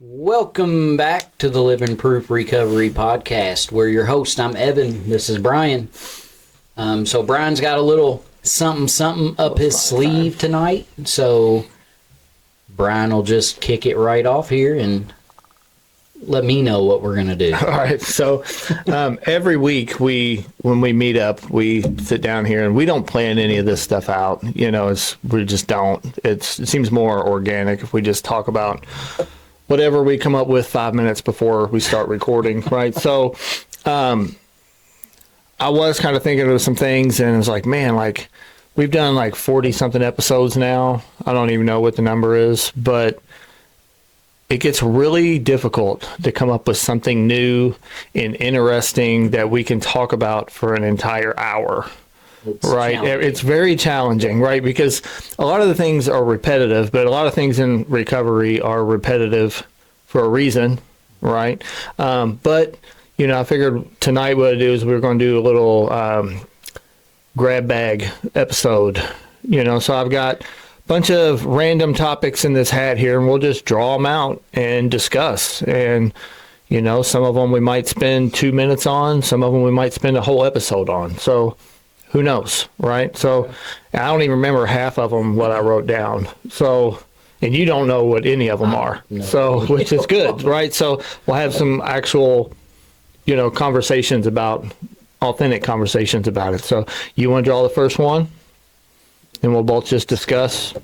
Welcome back to the Living Proof Recovery Podcast. We're your host. I'm Evan. This is Brian. So Brian's got a little something up his sleeve tonight. So Brian will just kick it right off here and let me know what we're going to do. All right. So every week when we meet up, we sit down here and we don't plan any of this stuff out. We just don't. It seems more organic if we just talk about whatever we come up with 5 minutes before we start recording, right? So I was kind of thinking of some things, and it's like, man, like we've done like 40-something episodes now. I don't even know what the number is, but it gets really difficult to come up with something new and interesting that we can talk about for an entire hour. It's very challenging, right? Because a lot of the things are repetitive, but a lot of things in recovery are repetitive for a reason, right? But I figured tonight what I'd do is we were going to do a little grab bag episode. So I've got a bunch of random topics in this hat here, and we'll just draw them out and discuss. And some of them we might spend 2 minutes on, some of them we might spend a whole episode on. So who knows, right? So I don't even remember half of them, what I wrote down. So, and you don't know what any of them are. No. So, which is good, right? So we'll have some actual, conversations authentic conversations about it. So you want to draw the first one? And we'll both just discuss.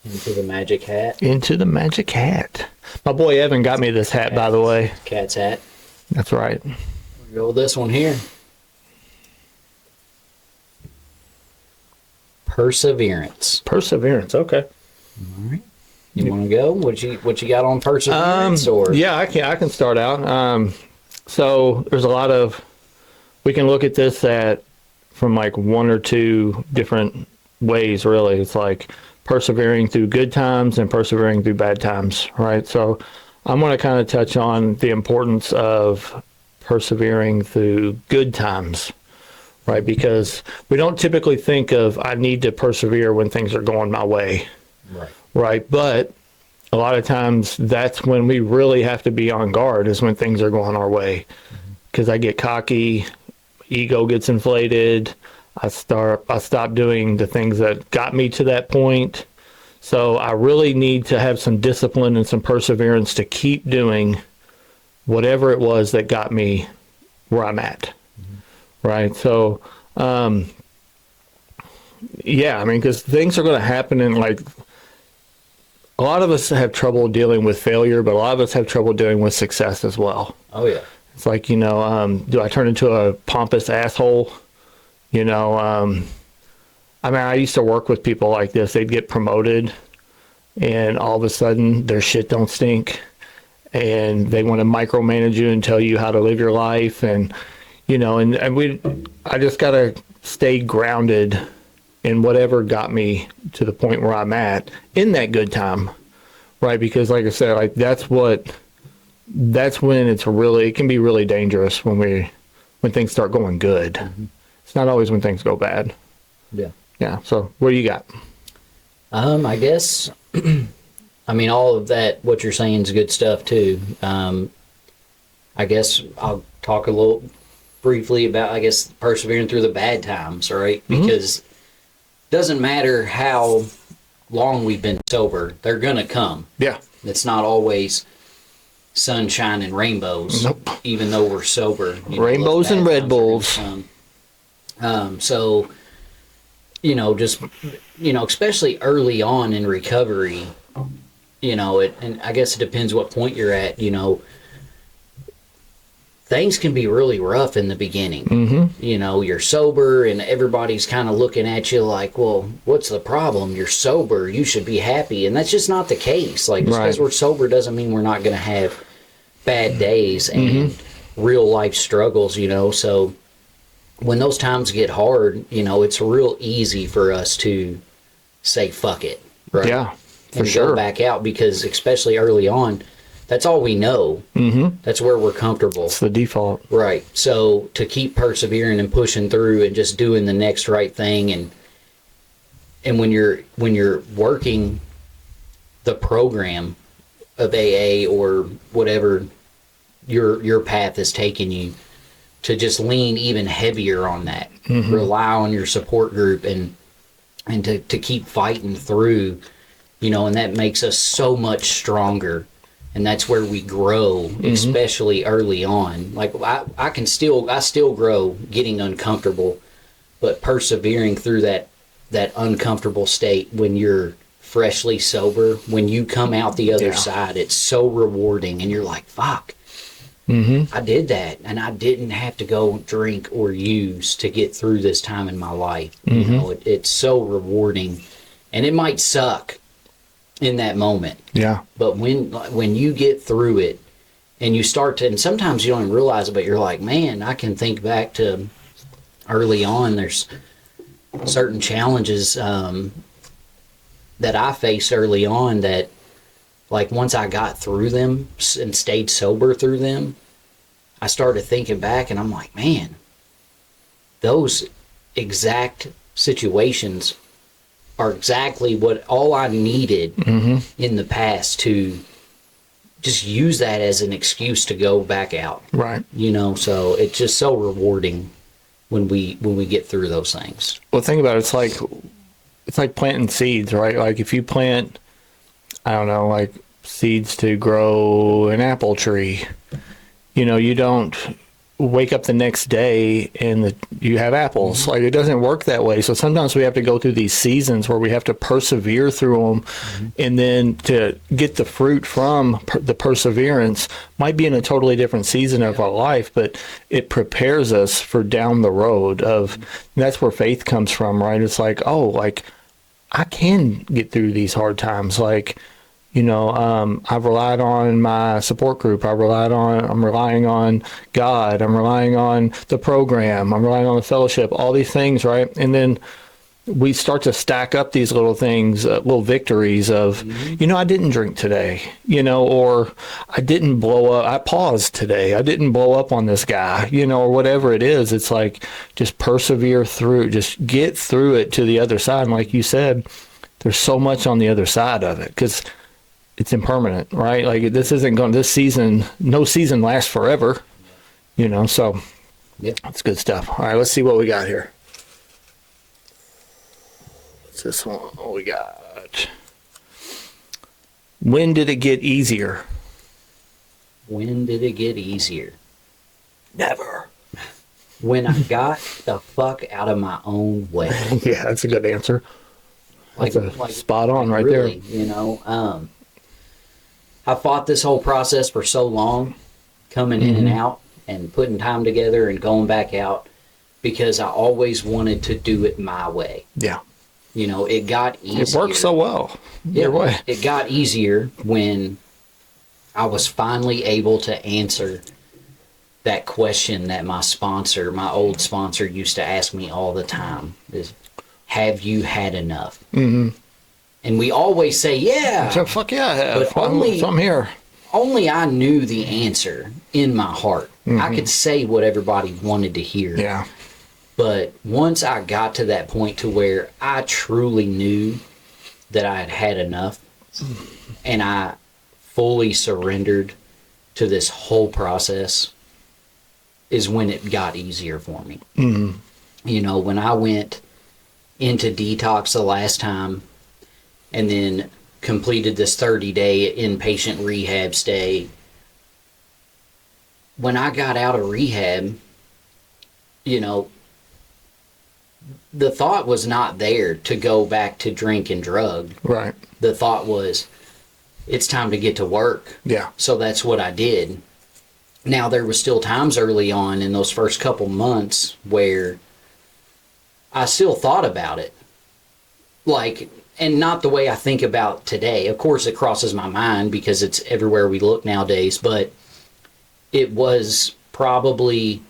Into the magic hat. Into the magic hat. My boy Evan got me this hat, by the way. Cat's hat. That's right. We'll go with this one here. Perseverance. Perseverance. Okay. All right. You want to go? What you got on perseverance? Yeah, I can start out. So there's a lot of, we can look at this from like one or two different ways, really. It's like persevering through good times and persevering through bad times, right? So I'm going to kind of touch on the importance of persevering through good times, right? Because we don't typically think of, I need to persevere when things are going my way, right? But a lot of times that's when we really have to be on guard, is when things are going our way. Because I get cocky, ego gets inflated, I stop doing the things that got me to that point. So I really need to have some discipline and some perseverance to keep doing whatever it was that got me where I'm at. Right. So, because things are going to happen, and like a lot of us have trouble dealing with failure, but a lot of us have trouble dealing with success as well. Oh, yeah. It's like, do I turn into a pompous asshole? I used to work with people like this. They'd get promoted, and all of a sudden their shit don't stink, and they want to micromanage you and tell you how to live your life. And I just got to stay grounded in whatever got me to the point where I'm at in that good time, right? Because like I said, like that's when it can be really dangerous when things start going good. Mm-hmm. It's not always when things go bad. Yeah. Yeah. So what do you got? I guess, all of that, what you're saying is good stuff too. I guess I'll talk a little briefly about, persevering through the bad times, right? Because it doesn't matter how long we've been sober, they're going to come. Yeah. It's not always sunshine and rainbows. Nope. Even though we're sober. Rainbows and Red Bulls. So, especially early on in recovery, and I guess it depends what point you're at, things can be really rough in the beginning. Mm-hmm. You're sober and everybody's kind of looking at you like, well, what's the problem? You're sober. You should be happy. And that's just not the case. Like, just because we're sober doesn't mean we're not going to have bad days and real life struggles, So when those times get hard, it's real easy for us to say, fuck it. Right? Yeah, for and sure. Go back out, because especially early on, that's all we know. Mm-hmm. That's where we're comfortable. It's the default. Right. So to keep persevering and pushing through and just doing the next right thing, and when you're working the program of AA or whatever your path has taken you, to just lean even heavier on that. Rely on your support group and to keep fighting through, and that makes us so much stronger. And that's where we grow, especially early on. Like I still grow getting uncomfortable, but persevering through that uncomfortable state when you're freshly sober, when you come out the other side, it's so rewarding, and you're like, fuck, I did that, and I didn't have to go drink or use to get through this time in my life. It's so rewarding, and it might suck in that moment. Yeah. But when you get through it, and you start to, and sometimes you don't even realize it, but you're like, man, I can think back to early on, there's certain challenges that I faced early on that, like, once I got through them and stayed sober through them, I started thinking back, and I'm like, man, those exact situations are exactly what all I needed in the past to just use that as an excuse to go back out. Right. So it's just so rewarding when we get through those things. Well, think about it. It's like planting seeds, right? Like if you plant, I don't know, like seeds to grow an apple tree, you don't wake up the next day and you have apples. Like, it doesn't work that way. So sometimes we have to go through these seasons where we have to persevere through them, and then to get the fruit from the perseverance might be in a totally different season of our life, but it prepares us for down the road of, that's where faith comes from, right? It's like, oh, like I can get through these hard times. Like, I've relied on my support group. I'm relying on God. I'm relying on the program. I'm relying on the fellowship, all these things, right? And then we start to stack up these little things, little victories of, I didn't drink today, or I didn't blow up. I paused today. I didn't blow up on this guy, or whatever it is. It's like, just persevere through, just get through it to the other side. And like you said, there's so much on the other side of it, because it's impermanent, right? Like, this season, no season lasts forever, so that's good stuff. All right, let's see what we got here. What's this one? What we got? When did it get easier? When did it get easier? Never. When I got the fuck out of my own way. Yeah, that's a good answer. That's spot on right really, there. I fought this whole process for so long, coming in and out and putting time together and going back out, because I always wanted to do it my way. Yeah. It got easier. It worked so well. Your way. It got easier when I was finally able to answer that question that my old sponsor used to ask me all the time, is, have you had enough? And we always say, yeah. So, fuck yeah, I have. But I'm here. Only I knew the answer in my heart. I could say what everybody wanted to hear. Yeah. But once I got to that point to where I truly knew that I had had enough, and I fully surrendered to this whole process, is when it got easier for me. When I went into detox the last time, and then completed this 30-day inpatient rehab stay, when I got out of rehab, the thought was not there to go back to drink and drug. Right. The thought was, it's time to get to work. Yeah. So that's what I did. Now, there was still times early on in those first couple months where I still thought about it. Like, and not the way I think about today. Of course, it crosses my mind because it's everywhere we look nowadays, but it was probably,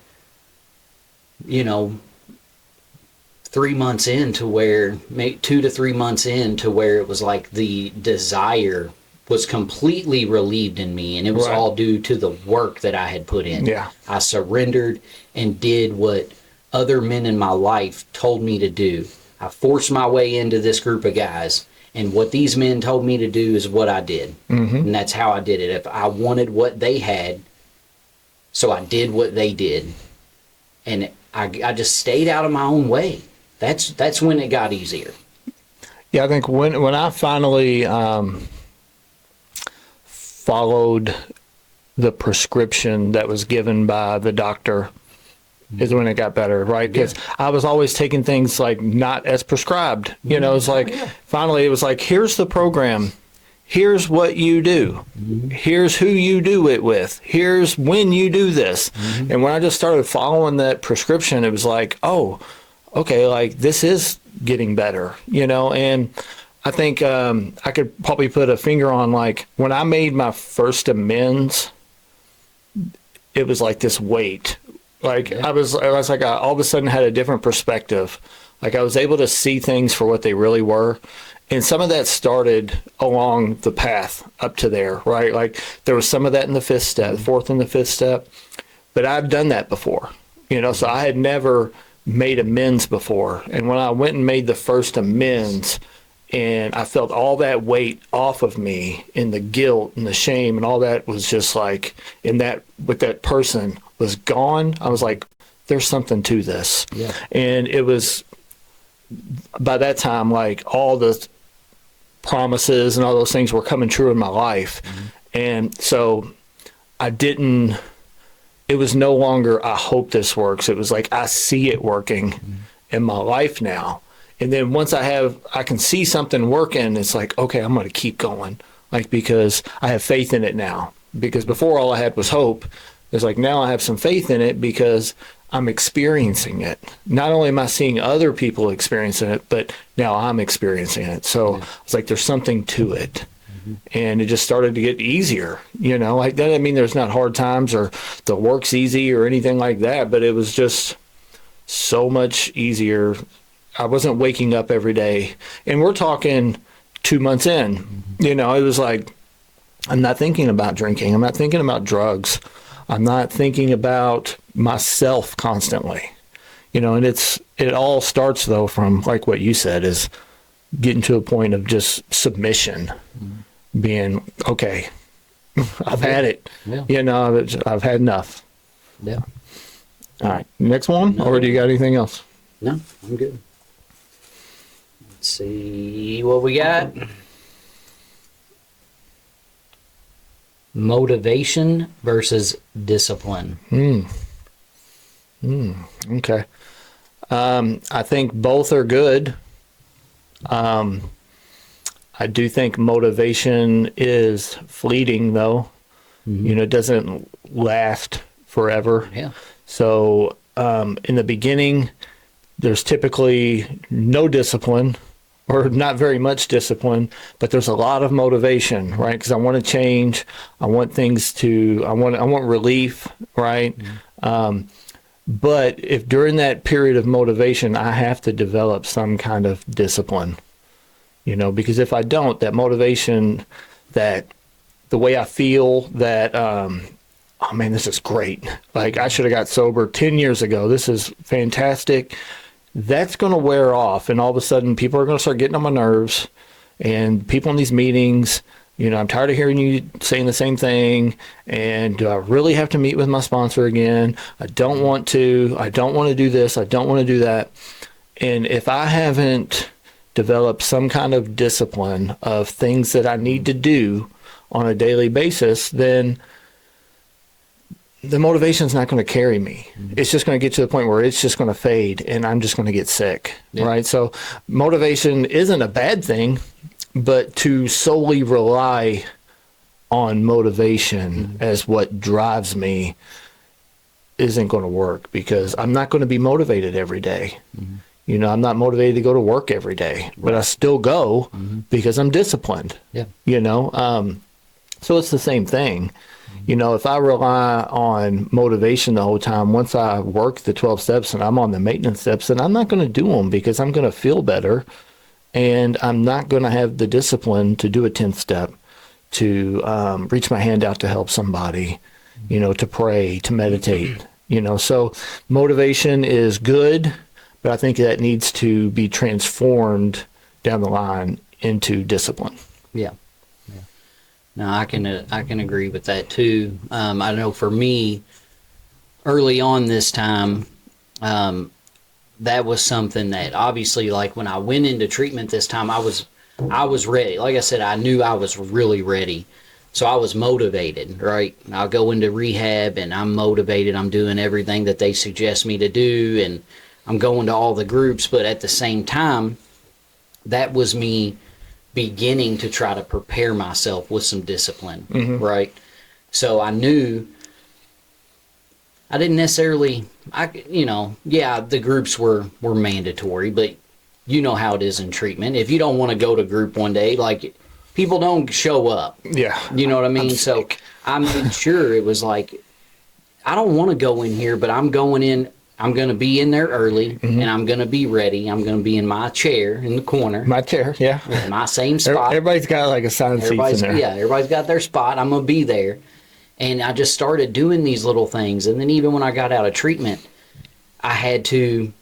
3 months into where, 2 to 3 months into where it was like the desire was completely relieved in me, and it was all due to the work that I had put in. Yeah. I surrendered and did what other men in my life told me to do. I forced my way into this group of guys, And what these men told me to do is what I did. And that's how I did it. If I wanted what they had, so I did what they did. And I just stayed out of my own way. That's when it got easier. Yeah, I think when I finally followed the prescription that was given by the doctor is when it got better, right? Because I was always taking things like not as prescribed. You know, it's like finally it was like, here's the program. Here's what you do. Here's who you do it with. Here's when you do this. And when I just started following that prescription, it was like, oh, okay, like this is getting better, you know? And I think I could probably put a finger on, like, when I made my first amends, it was like this weight. Like I was like, I all of a sudden had a different perspective. Like I was able to see things for what they really were. And some of that started along the path up to there, right? Like there was some of that in the fifth step, fourth and the fifth step, but I've done that before, you know, so I had never made amends before. And when I went and made the first amends and I felt all that weight off of me and the guilt and the shame and all that was just like, in that, with that person was gone, I was like, there's something to this. Yeah. And it was, by that time, like all the promises and all those things were coming true in my life. And so it was no longer, I hope this works. It was like, I see it working in my life now. And then once I can see something working, it's like, okay, I'm going to keep going. Like, because I have faith in it now. Because before all I had was hope. It's like, now I have some faith in it because I'm experiencing it. Not only am I seeing other people experiencing it, but now I'm experiencing it. So it's like, there's something to it. And it just started to get easier, you know, like that. I mean, there's not hard times or the work's easy or anything like that, but it was just so much easier. I wasn't waking up every day, and we're talking 2 months in, you know, it was like, I'm not thinking about drinking. I'm not thinking about drugs. I'm not thinking about myself constantly, you know, and it all starts though from, like what you said, is getting to a point of just submission, being, okay, I've had it, you know, I've had enough. Yeah. All right. Next one, or do you got anything else? No, I'm good. Let's see what we got. Motivation versus discipline. Okay. I think both are good. I do think motivation is fleeting, though. You know, it doesn't last forever. Yeah. So in the beginning, there's typically no discipline, or not very much discipline, but there's a lot of motivation, right? Because I want to change. I want things to, I want relief, right? But if during that period of motivation, I have to develop some kind of discipline, you know, because if I don't, that motivation, that the way I feel, that, oh man, this is great. Like I should have got sober 10 years ago. This is fantastic. That's going to wear off, and all of a sudden people are going to start getting on my nerves, and people in these meetings, you know, I'm tired of hearing you saying the same thing, and do I really have to meet with my sponsor again? I don't want to do this, I don't want to do that. And if I haven't developed some kind of discipline of things that I need to do on a daily basis, then the motivation is not going to carry me. It's just going to get to the point where it's just going to fade and I'm just going to get sick, right? So motivation isn't a bad thing, but to solely rely on motivation as what drives me isn't going to work, because I'm not going to be motivated every day. You know, I'm not motivated to go to work every day, but I still go because I'm disciplined, you know? So it's the same thing. You know, if I rely on motivation the whole time, once I work the 12 steps and I'm on the maintenance steps, then I'm not going to do them, because I'm going to feel better, and I'm not going to have the discipline to do a 10th step, to reach my hand out to help somebody, you know, to pray, to meditate, you know. So motivation is good, but I think that needs to be transformed down the line into discipline. Yeah. No, I can agree with that too. I know for me, early on this time, that was something that obviously, like when I went into treatment this time, I was ready. Like I said, I knew I was really ready. So I was motivated, right? I'll go into rehab and I'm motivated. I'm doing everything that they suggest me to do, and I'm going to all the groups. But at the same time, that was me beginning to try to prepare myself with some discipline, right? So I knew I didn't necessarily, the groups were mandatory, but you know how it is in treatment. If you don't want to go to group one day, like, people don't show up. Yeah. You know what I mean? So I made sure it was like, I don't want to go in here, but I'm going in. I'm going to be in there early, and I'm going to be ready. I'm going to be in my chair in the corner. My chair, yeah. In my same spot. Everybody's got like assigned seats in there. Yeah, everybody's got their spot. I'm going to be there. And I just started doing these little things. And then even when I got out of treatment, I had to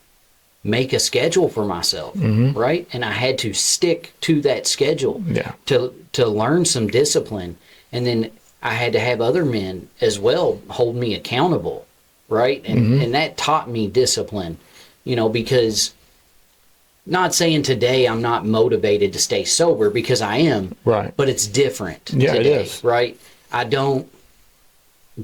make a schedule for myself, right? And I had to stick to that schedule to learn some discipline. And then I had to have other men as well hold me accountable, right? And that taught me discipline, because not saying today I'm not motivated to stay sober, because I am, right? But it's different today, it is. Right? I don't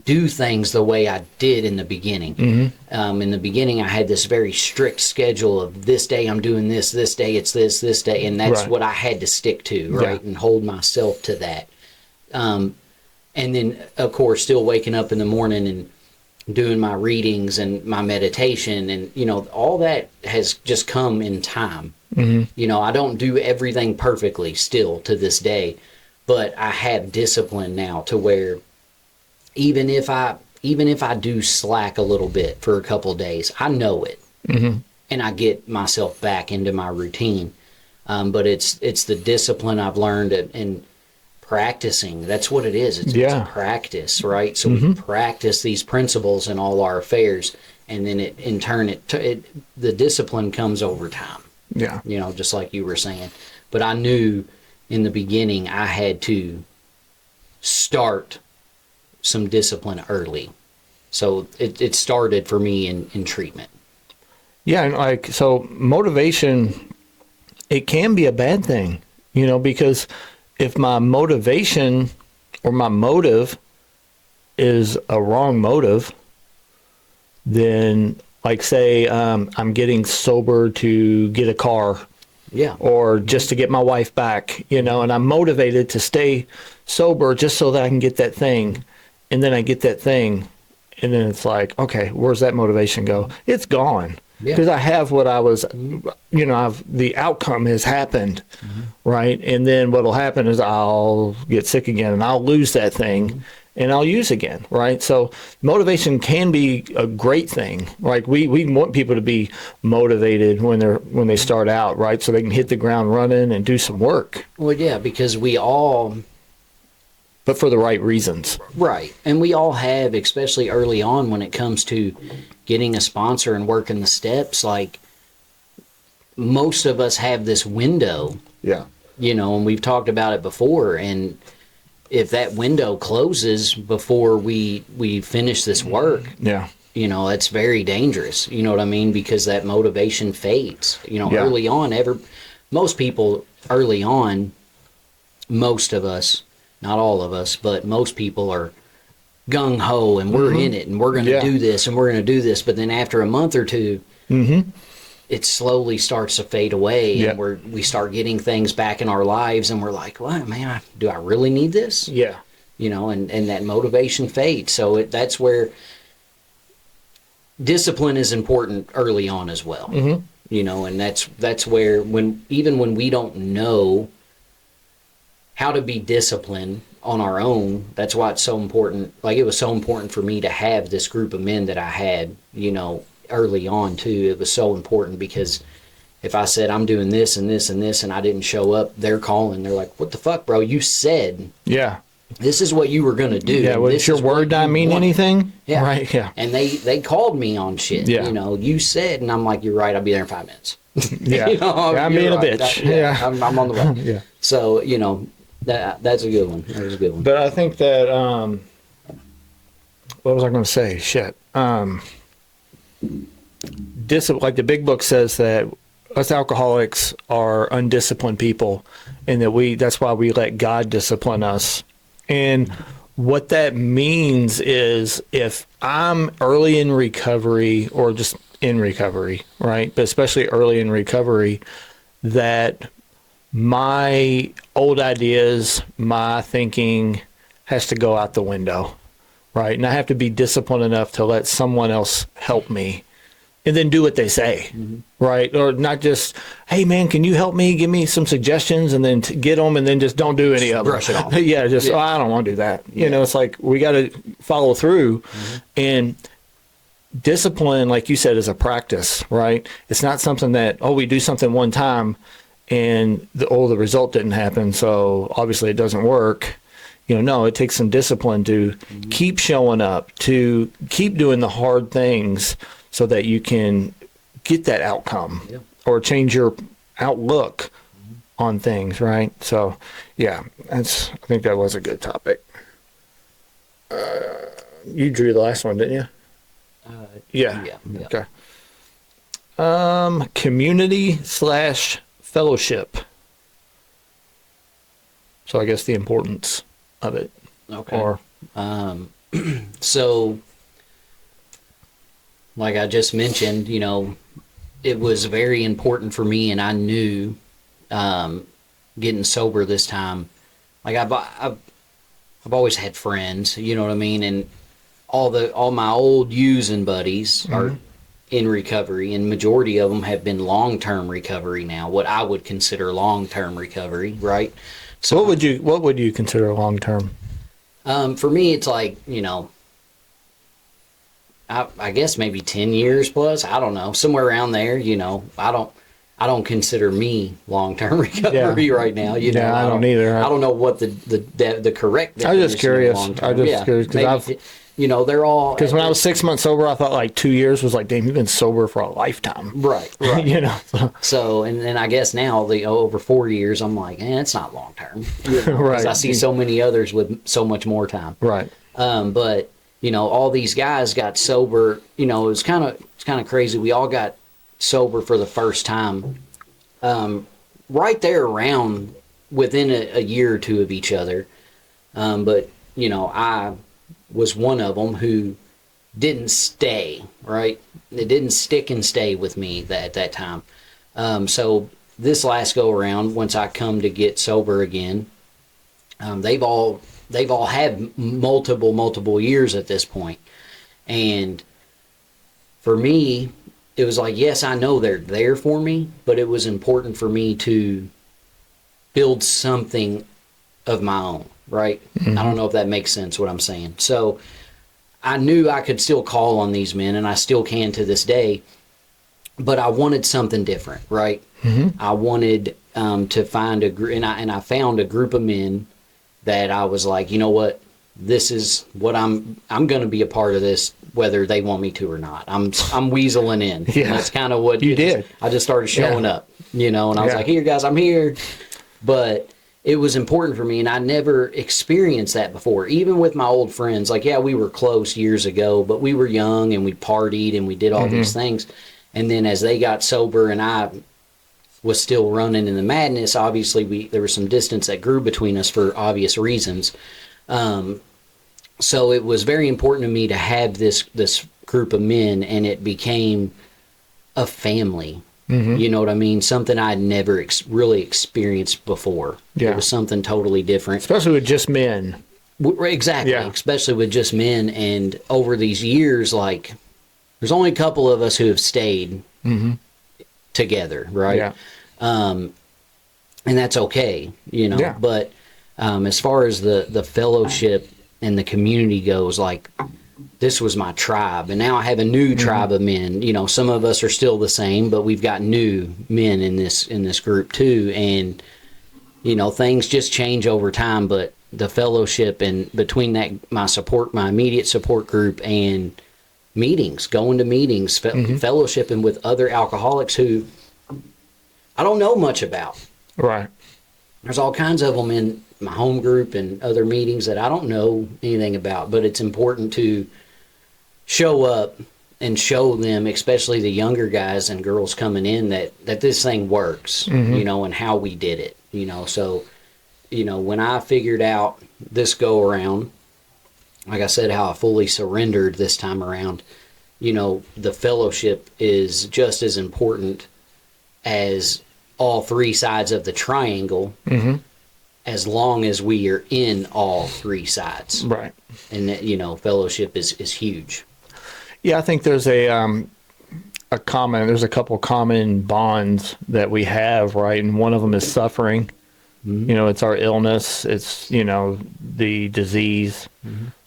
do things the way I did in the beginning. In the beginning, I had this very strict schedule of this day I'm doing this day it's this day, and that's what I had to stick to, right? And hold myself to that. And then, of course, still waking up in the morning and doing my readings and my meditation, and all that has just come in time. I don't do everything perfectly still to this day, but I have discipline now to where even if I do slack a little bit for a couple of days, I know it, and I get myself back into my routine. But it's the discipline I've learned in practicing. That's what it is. It's a practice, right? So we practice these principles in all our affairs, and then in turn, the discipline comes over time. Yeah. Just like you were saying. But I knew in the beginning I had to start some discipline early. So it started for me in treatment. Yeah, and so motivation, it can be a bad thing, because if my motivation or my motive is a wrong motive, then say I'm getting sober to get a car, or just to get my wife back, and I'm motivated to stay sober just so that I can get that thing. And then I get that thing, and then it's like, okay, where's that motivation go? It's gone. Because I have what I was, the outcome has happened, right? And then what'll happen is I'll get sick again, and I'll lose that thing, and I'll use again, right? So motivation can be a great thing. Like we want people to be motivated when they start out, right? So they can hit the ground running and do some work. Well, yeah, because we all... But for the right reasons. Right. And we all have, especially early on when it comes to getting a sponsor and working the steps, like most of us have this window. Yeah. And we've talked about it before. And if that window closes before we finish this work, it's very dangerous. You know what I mean? Because that motivation fades. Early on, most people early on, most of us, not all of us, but most people are gung-ho and we're in it and we're going to do this and we're going to do this. But then after a month or two, it slowly starts to fade away, and we start getting things back in our lives, and we're like, well, man, do I really need this? Yeah. And that motivation fades. So that's where discipline is important early on as well. And that's where even when we don't know how to be disciplined on our own, that's why it's so important. Like, it was so important for me to have this group of men that I had, early on too. It was so important because if I said I'm doing this and this and this and I didn't show up, they're calling. They're like, what the fuck, bro? You said this is what you were going to do. Yeah, well, this your is what word not you mean want." anything? Yeah. Right, yeah. And they called me on shit. Yeah. You know, you said, and I'm like, you're right, I'll be there in 5 minutes. Yeah, You know, yeah, I'm you're being a right. bitch. Yeah, Yeah. I'm on the way. Yeah. So, you know, that's a good one. That was a good one. But I think that, what was I going to say? Shit. Like the big book says that us alcoholics are undisciplined people, and that's why we let God discipline us. And what that means is if I'm early in recovery, or just in recovery, right? But especially early in recovery, that my old ideas, my thinking has to go out the window, right? And I have to be disciplined enough to let someone else help me, and then do what they say, right? Or not just, hey man, can you help me? Give me some suggestions, and then get them, and then just don't do any of them. Brush it off. Yeah, just, Yeah. Oh, I don't want to do that. You know, it's like we got to follow through. And discipline, like you said, is a practice, right? It's not something that, we do something one time and the result didn't happen, so obviously it doesn't work. You know, no, it takes some discipline to keep showing up, to keep doing the hard things so that you can get that outcome or change your outlook on things, right? So, yeah, I think that was a good topic. You drew the last one, didn't you? Yeah. Yeah. Okay. Community/fellowship. So I guess the importance of it. Okay. Or So, like I just mentioned, you know, it was very important for me, and I knew getting sober this time. Like I've always had friends, you know what I mean, and all my old using buddies are in recovery, and majority of them have been long-term recovery now, what I would consider long-term recovery, right? So what would you consider long term? For me, it's like, you know, I guess maybe 10 years plus. I don't know, somewhere around there. You know, I don't consider me long-term recovery right now. You know, Yeah, I don't either. I don't know what the correct. I was just curious. Long-term. I was just curious because maybe, you know, they're all, when I was 6 months sober, I thought like 2 years was like, damn, you've been sober for a lifetime. right. You know. So, and then I guess now over 4 years, I'm like, it's not long term. You know, Right. 'cause I see so many others with so much more time. Right. But you know, all these guys got sober. You know, it's kind of crazy. We all got sober for the first time, right there around within a year or two of each other. But you know, I was one of them who didn't stay. Right, it didn't stick and stay with me at that time. So this last go around, once I come to get sober again, they've all had multiple years at this point. And for me, it was like, yes, I know they're there for me, but it was important for me to build something of my own, right? I don't know if that makes sense what I'm saying. So I knew I could still call on these men, and I still can to this day, but I wanted something different, right? I wanted to find a group, and I found a group of men that I was like, you know what, this is what I'm going to be a part of this, whether they want me to or not. I'm weaseling in. Yeah. And that's kind of what You did. I just started showing up, you know, and I was Yeah. like, here guys, I'm here. But it was important for me, and I never experienced that before. Even with my old friends, like, yeah, we were close years ago, but we were young and we partied and we did all these things. And then as they got sober and I was still running in the madness, obviously there was some distance that grew between us for obvious reasons. So it was very important to me to have this group of men, and it became a family. You know what I mean? Something I'd never really experienced before. Yeah. It was something totally different. Especially with just men. Exactly. Yeah. Especially with just men. And over these years, like, there's only a couple of us who have stayed together, right? Yeah. And that's okay, you know. Yeah. But as far as the fellowship and the community goes, like, this was my tribe, and now I have a new tribe of men. You know, some of us are still the same, but we've got new men in this group too. And you know, things just change over time, but the fellowship and between that, my immediate support group and meetings, going to meetings, fellowshipping with other alcoholics who I don't know much about. Right. There's all kinds of them in my home group and other meetings that I don't know anything about, but it's important to show up and show them, especially the younger guys and girls coming in, that this thing works, you know, and how we did it, you know. So, you know, when I figured out this go around, like I said, how I fully surrendered this time around, you know, the fellowship is just as important as all three sides of the triangle, as long as we are in all three sides. Right. And, you know, fellowship is huge. Yeah, I think there's there's a couple common bonds that we have, right? And one of them is suffering. You know, it's our illness, it's, you know, the disease,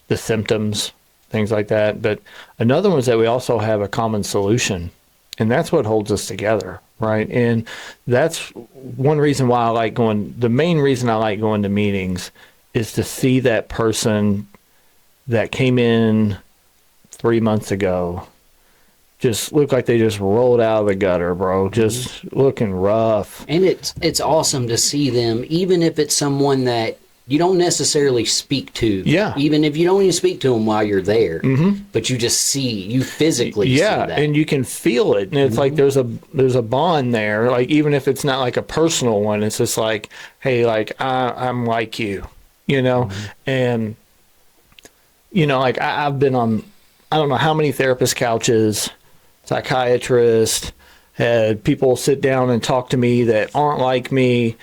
the symptoms, things like that. But another one is that we also have a common solution, and that's what holds us together, right? And that's one reason why the main reason I like going to meetings is to see that person that came in 3 months ago just look like they just rolled out of the gutter, bro. Just looking rough. And it's awesome to see them, even if it's someone that you don't necessarily speak to. Yeah. Even if you don't even speak to them while you're there, but you physically see that. And you can feel it. And it's like there's a bond there. Like, even if it's not like a personal one, it's just like, hey, like I'm like you, you know? And, you know, like I've been on, I don't know how many therapist couches, psychiatrists, had people sit down and talk to me that aren't like me,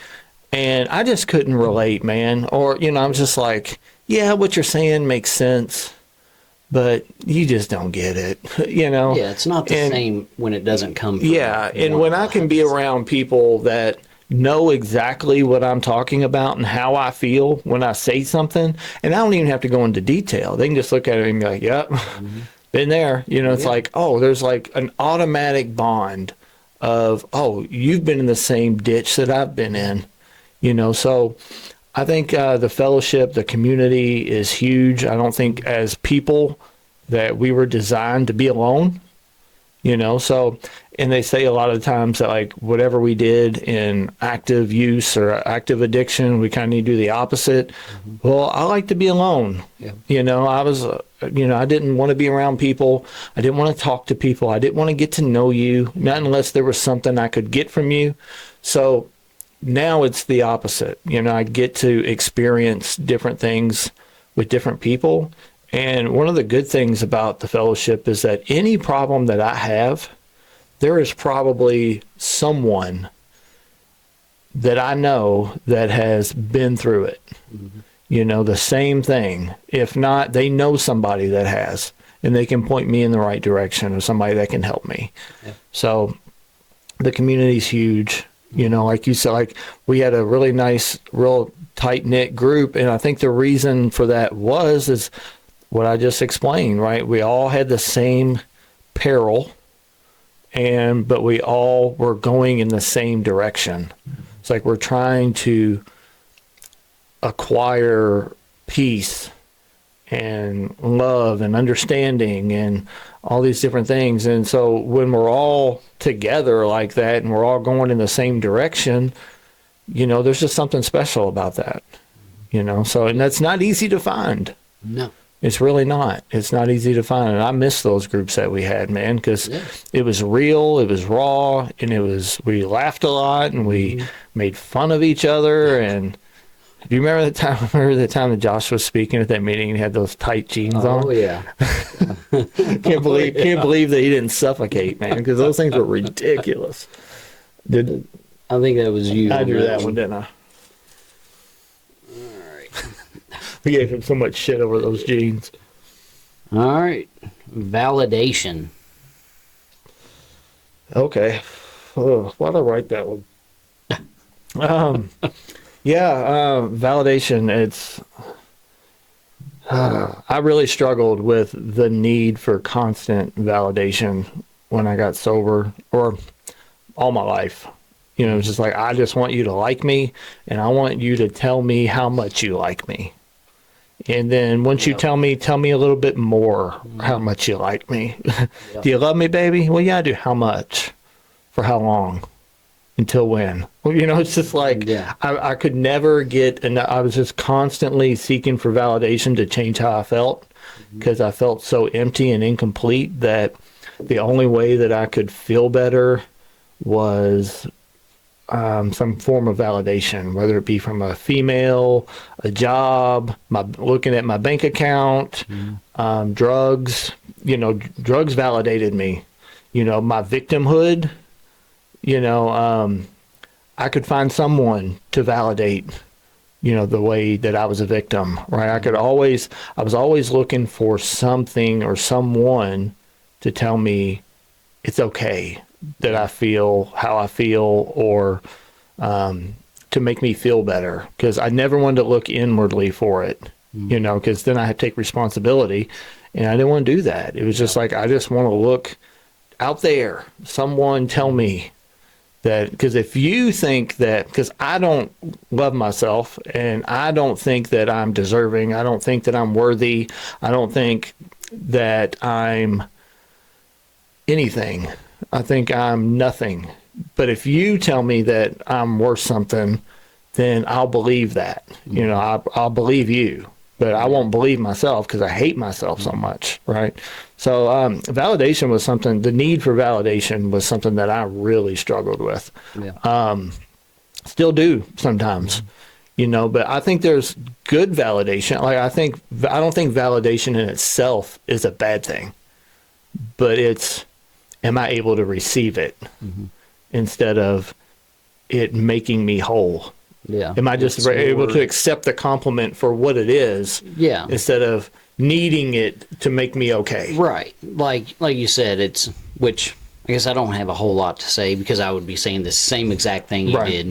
and I just couldn't relate, man. Or, you know, I'm just like, yeah, what you're saying makes sense, but you just don't get it, you know? Yeah, it's not the same when it doesn't come from. Yeah, and when I can be around people that know exactly what I'm talking about and how I feel when I say something, and I don't even have to go into detail. They can just look at it and be like, yep, been there. You know, it's like, oh, there's like an automatic bond of, oh, you've been in the same ditch that I've been in, you know. So I think the fellowship, the community is huge. I don't think as people that we were designed to be alone, you know. So, and they say a lot of times that like whatever we did in active use or active addiction, we kind of need to do the opposite. Well, I like to be alone. You know, I was, you know, I didn't want to be around people. I didn't want to talk to people. I didn't want to get to know you, not unless there was something I could get from you. So now it's the opposite. You know, I get to experience different things with different people. And one of the good things about the fellowship is that any problem that I have, there is probably someone that I know that has been through it. You know, the same thing. If not, they know somebody that has, and they can point me in the right direction, or somebody that can help me. So the community's huge. You know, like you said, like we had a really nice, real tight-knit group, and I think the reason for that is what I just explained, right? We all had the same peril, but we all were going in the same direction. It's like we're trying to acquire peace and love and understanding and all these different things. And so when we're all together like that and we're all going in the same direction, you know, there's just something special about that, you know? So, and that's not easy to find. No. It's really not. It's not easy to find. And I miss those groups that we had, man, because it was real, it was raw, and we laughed a lot, and we made fun of each other. And do you remember the time that Josh was speaking at that meeting and he had those tight jeans on? Oh, yeah. Can't believe that he didn't suffocate, man, because those things were ridiculous. I think that was you. I drew that one, didn't I? We gave him so much shit over those jeans. All right. Validation. Okay. Oh, why'd I write that one? Validation. It's. I really struggled with the need for constant validation when I got sober, or all my life. You know, it's just like, I just want you to like me, and I want you to tell me how much you like me. And then once you tell me a little bit more how much you like me. Do you love me, baby? Well, yeah, I do. How much? For how long? Until when? Well, you know, it's just like, I could never get, and I was just constantly seeking for validation to change how I felt, because I felt so empty and incomplete that the only way that I could feel better was some form of validation, whether it be from a female, a job, looking at my bank account, drugs. You know, drugs validated me. You know, my victimhood. You know, I could find someone to validate, you know, the way that I was a victim, right? I was always looking for something or someone to tell me it's okay that I feel how I feel, or to make me feel better, because I never wanted to look inwardly for it, you know, because then I had to take responsibility, and I didn't want to do that. It was just like, I just want to look out there, someone tell me that, because if you think that, because I don't love myself, and I don't think that I'm deserving, I don't think that I'm worthy, I don't think that I'm anything. I think I'm nothing. But if you tell me that I'm worth something, then I'll believe that. You know, I'll believe you, but I won't believe myself, because I hate myself so much, right? So validation was something, the need for validation was something that I really struggled with. Still do sometimes, you know, but I think there's good validation. Like, I don't think validation in itself is a bad thing, but it's, am I able to receive it instead of it making me whole? Yeah. Am I just able to accept the compliment for what it is? Yeah. Instead of needing it to make me okay. Right. Like you said, which I guess I don't have a whole lot to say, because I would be saying the same exact thing you did.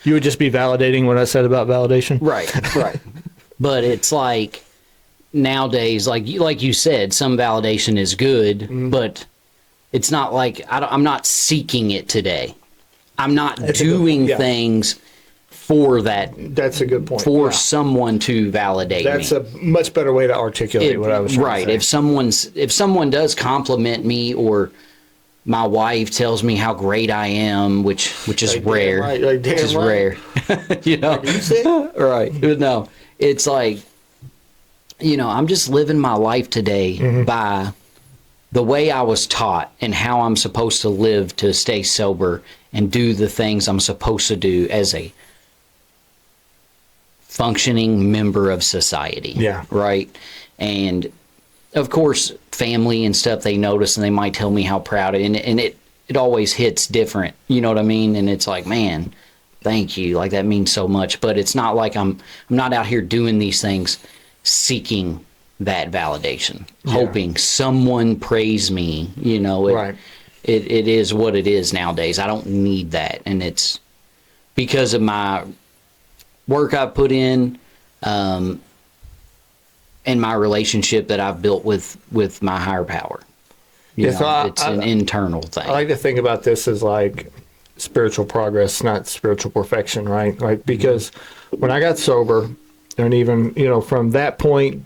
You would just be validating what I said about validation? Right. Right. But it's like, nowadays, like you said, some validation is good, but it's not like, I'm not seeking it today. I'm not doing things for that. That's a good point. For someone to validate me. That's a much better way to articulate what I was trying to say. If someone does compliment me, or my wife tells me how great I am, which is rare. Which is rare. You know? You sick? Right. No. It's like, you know, I'm just living my life today by the way I was taught, and how I'm supposed to live to stay sober and do the things I'm supposed to do as a functioning member of society. Yeah. Right. And of course, family and stuff, they notice, and they might tell me how proud and it always hits different. You know what I mean? And it's like, man, thank you. Like, that means so much. But it's not like I'm not out here doing these things seeking that validation, hoping someone praise me. You know, it is what it is nowadays. I don't need that. And it's because of my work I've put in, and my relationship that I've built with my higher power. You know, it's an internal thing. I like to think about this as like spiritual progress, not spiritual perfection, right? Like, because when I got sober, and even, you know, from that point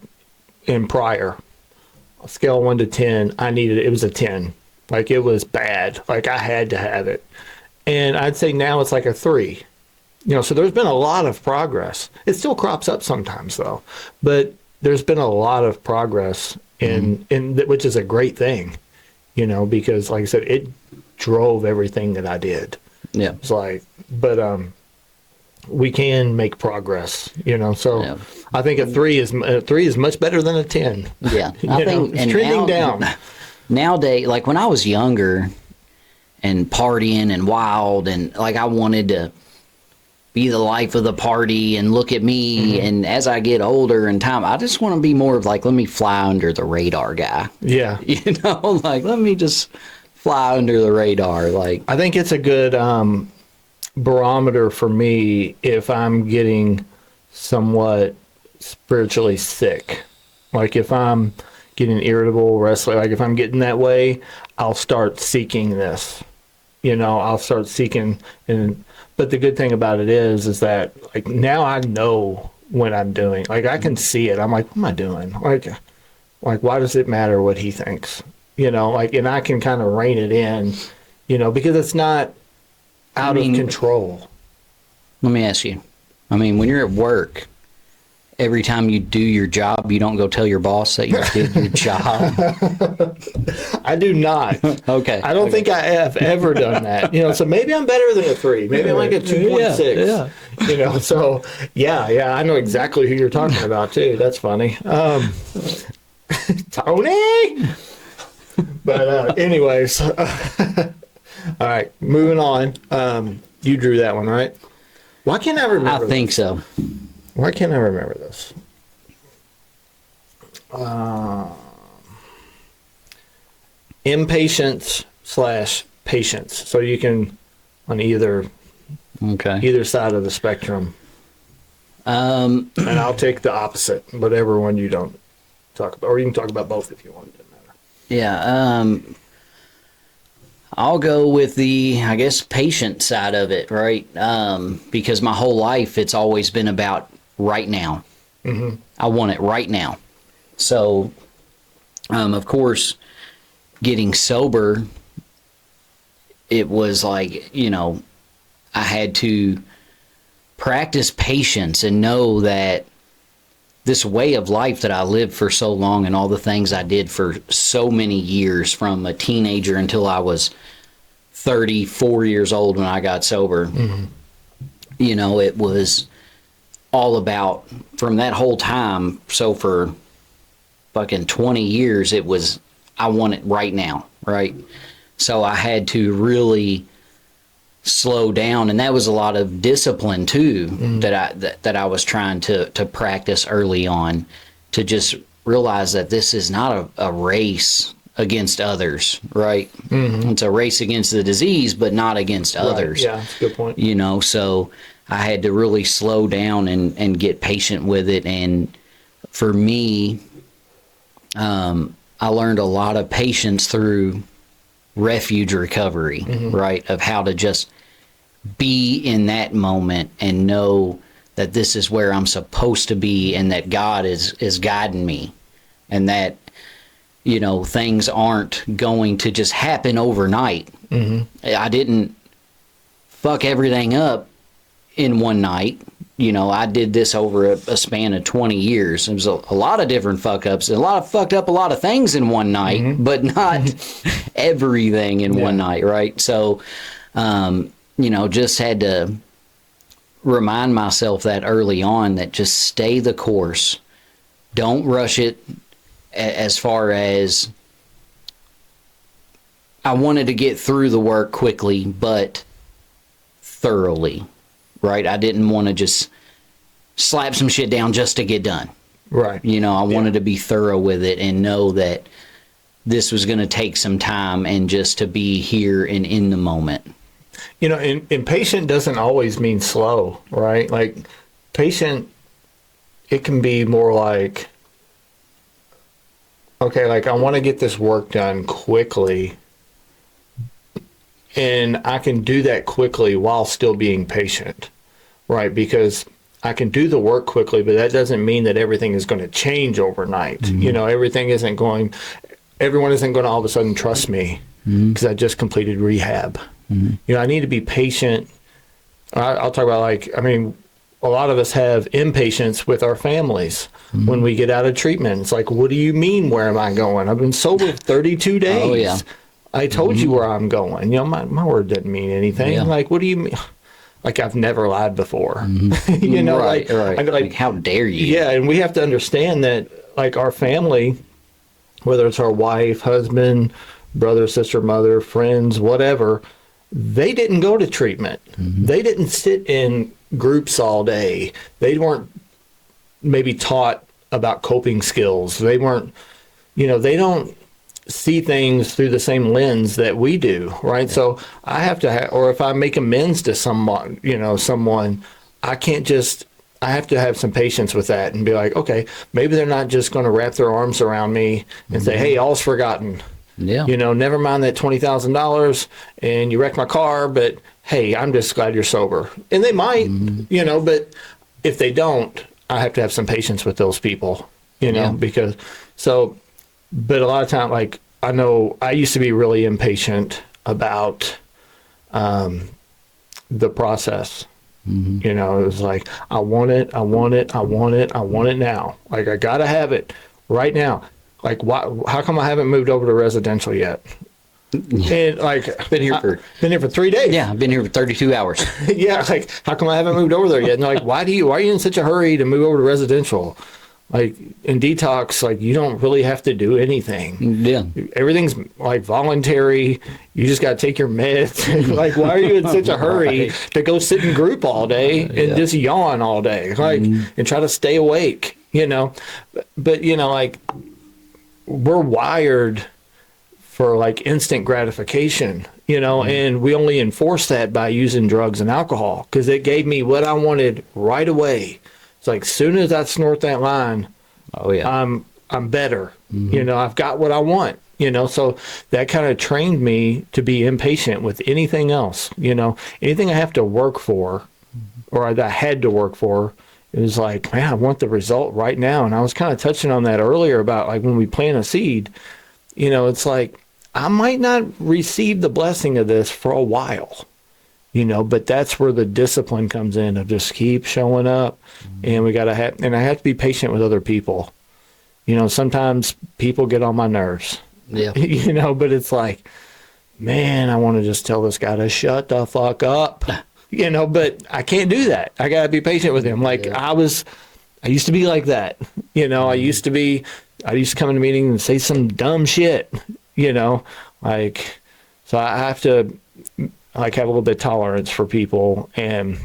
in prior, a scale of 1 to 10, it was a 10. Like, it was bad. Like, I had to have it. And I'd say now it's like a 3. You know, so there's been a lot of progress. It still crops up sometimes, though. But there's been a lot of progress, which is a great thing, you know, because, like I said, it drove everything that I did. Yeah. It's like, but we can make progress, you know. So I think a 3 is much better than a 10. Yeah. I think it's trending down. Nowadays, like when I was younger and partying and wild, and like I wanted to be the life of the party and look at me. And as I get older and time, I just want to be more of like, let me fly under the radar guy. Yeah. You know, like, let me just fly under the radar. Like, I think it's a good barometer for me if I'm getting somewhat spiritually sick. Like, if I'm getting irritable, restless, like if I'm getting that way, I'll start seeking this. I'll start seeking. But the good thing about it is that like now I know what I'm doing. Like I can see it. I'm like, what am I doing? Like why does it matter what he thinks? Like, and I can kind of rein it in, because it's not out of control. Let me ask you. I mean, when you're at work, every time you do your job, you don't go tell your boss that you did your job. I do not. Okay. I don't think I have ever done that. So maybe I'm better than a 3. Maybe I'm like a 2.6. Yeah. So yeah, I know exactly who you're talking about too. That's funny. Tony. But anyways, all right, moving on. You drew that one, right? Why can't I remember? I think so. Why can't I remember this? Impatience / patience. So you can on either side of the spectrum. And I'll take the opposite, whatever one you don't talk about, or you can talk about both if you want. It doesn't matter. Yeah. I'll go with the, I guess, patient side of it, right? Because my whole life, it's always been about right now. Mm-hmm. I want it right now. So, of course, getting sober, it was like, I had to practice patience and know that this way of life that I lived for so long and all the things I did for so many years, from a teenager until I was 34 years old when I got sober, mm-hmm. It was all about, from that whole time, so for fucking 20 years, it was, I want it right now, right? So I had to really slow down, and that was a lot of discipline too, mm-hmm. that I was trying to practice early on, to just realize that this is not a race against others, right? Mm-hmm. It's a race against the disease, but not against others. Yeah, that's a good point. So I had to really slow down and get patient with it. And for me, I learned a lot of patience through refuge recovery, mm-hmm. right? Of how to just be in that moment and know that this is where I'm supposed to be, and that God is guiding me, and that, things aren't going to just happen overnight. Mm-hmm. I didn't fuck everything up in one night. I did this over a span of 20 years. It was a lot of different fuck ups, and fucked up a lot of things in one night, mm-hmm. but not everything in one night, right? So, just had to remind myself that early on, that just stay the course. Don't rush it. As far as I wanted to get through the work quickly, but thoroughly, right? I didn't want to just slap some shit down just to get done. Right. I wanted to be thorough with it and know that this was going to take some time, and just to be here and in the moment. Impatient doesn't always mean slow, right? Like patient, it can be more like, okay, like I want to get this work done quickly, and I can do that quickly while still being patient, right? Because I can do the work quickly, but that doesn't mean that everything is going to change overnight. Mm-hmm. Everyone isn't going to all of a sudden trust me because I just completed rehab. Mm-hmm. I need to be patient. I'll talk about a lot of us have impatience with our families when we get out of treatment. It's like, what do you mean, where am I going? I've been sober 32 days. Oh, yeah. I told you where I'm going. My word doesn't mean anything. Yeah. Like, what do you mean? Like, I've never lied before. Mm-hmm. Right. Like, how dare you? Yeah, and we have to understand that, like, our family, whether it's our wife, husband, brother, sister, mother, friends, whatever, they didn't go to treatment. Mm-hmm. They didn't sit in groups all day. They weren't maybe taught about coping skills. They weren't, they don't see things through the same lens that we do, right? Yeah. So I have to, or if I make amends to someone, I can't just, I have to have some patience with that and be like, okay, maybe they're not just going to wrap their arms around me and say, hey, all's forgotten. Yeah. You know, never mind that $20,000 and you wrecked my car, but hey, I'm just glad you're sober. And they might, you know, but if they don't, I have to have some patience with those people, you know, because but a lot of time, like, I know I used to be really impatient about the process. You know, it was like, I want it now. Like, I gotta have it right now. Like, why? How come I haven't moved over to residential yet? And like, been here for 3 days. Yeah, I've been here for 32 hours. Yeah, like, how come I haven't moved over there yet? And they're like, why are you in such a hurry to move over to residential? Like, in detox, like, you don't really have to do anything. Yeah. Everything's like voluntary. You just got to take your meds. Like, why are you in such a hurry to go sit in group all day and just yawn all day? Like, and try to stay awake, you know? But, you know, like, we're wired for like instant gratification, you know, and we only enforce that by using drugs and alcohol because it gave me what I wanted right away. It's like, soon as I snort that line, I'm better. You know, I've got what I want, you know, so that kind of trained me to be impatient with anything else, you know, anything I have to work for or that I had to work for. It was like, man, I want the result right now. And I was kind of touching on that earlier about like when we plant a seed, you know, it's like, I might not receive the blessing of this for a while, you know, but that's where the discipline comes in of just keep showing up. And we got to have, and I have to be patient with other people. You know, sometimes people get on my nerves, you know, but it's like, man, I want to just tell this guy to shut the fuck up, you know, but I can't do that. I got to be patient with him. Like I used to be like that, you know, I used to come into meetings and say some dumb shit, you know, like, so I have to like have a little bit of tolerance for people. And,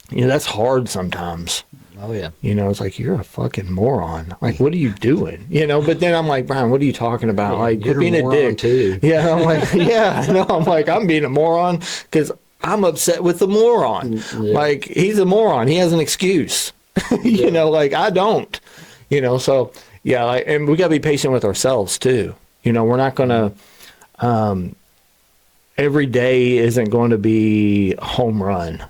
you know, that's hard sometimes. Oh yeah. You know, it's like, you're a fucking moron. Like, what are you doing? You know, but then I'm like, Brian, what are you talking about? Like, you're being a dick. Too. Yeah. I'm like, yeah, no, I'm like, I'm being a moron because I'm upset with the moron. Yeah. Like, he's a moron. He has an excuse. You know, like I don't, you know, so yeah. Like, and we got to be patient with ourselves too. You know, we're not going to, every day isn't going to be a home run.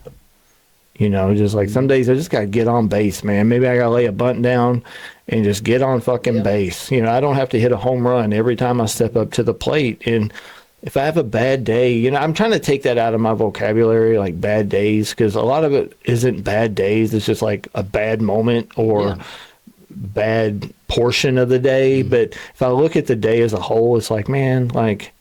You know, just like some days I just got to get on base, man. Maybe I got to lay a bunt down and just get on fucking base. You know, I don't have to hit a home run every time I step up to the plate. And if I have a bad day, you know, I'm trying to take that out of my vocabulary, like bad days, because a lot of it isn't bad days. It's just like a bad moment or bad portion of the day. But if I look at the day as a whole, it's like, man, like,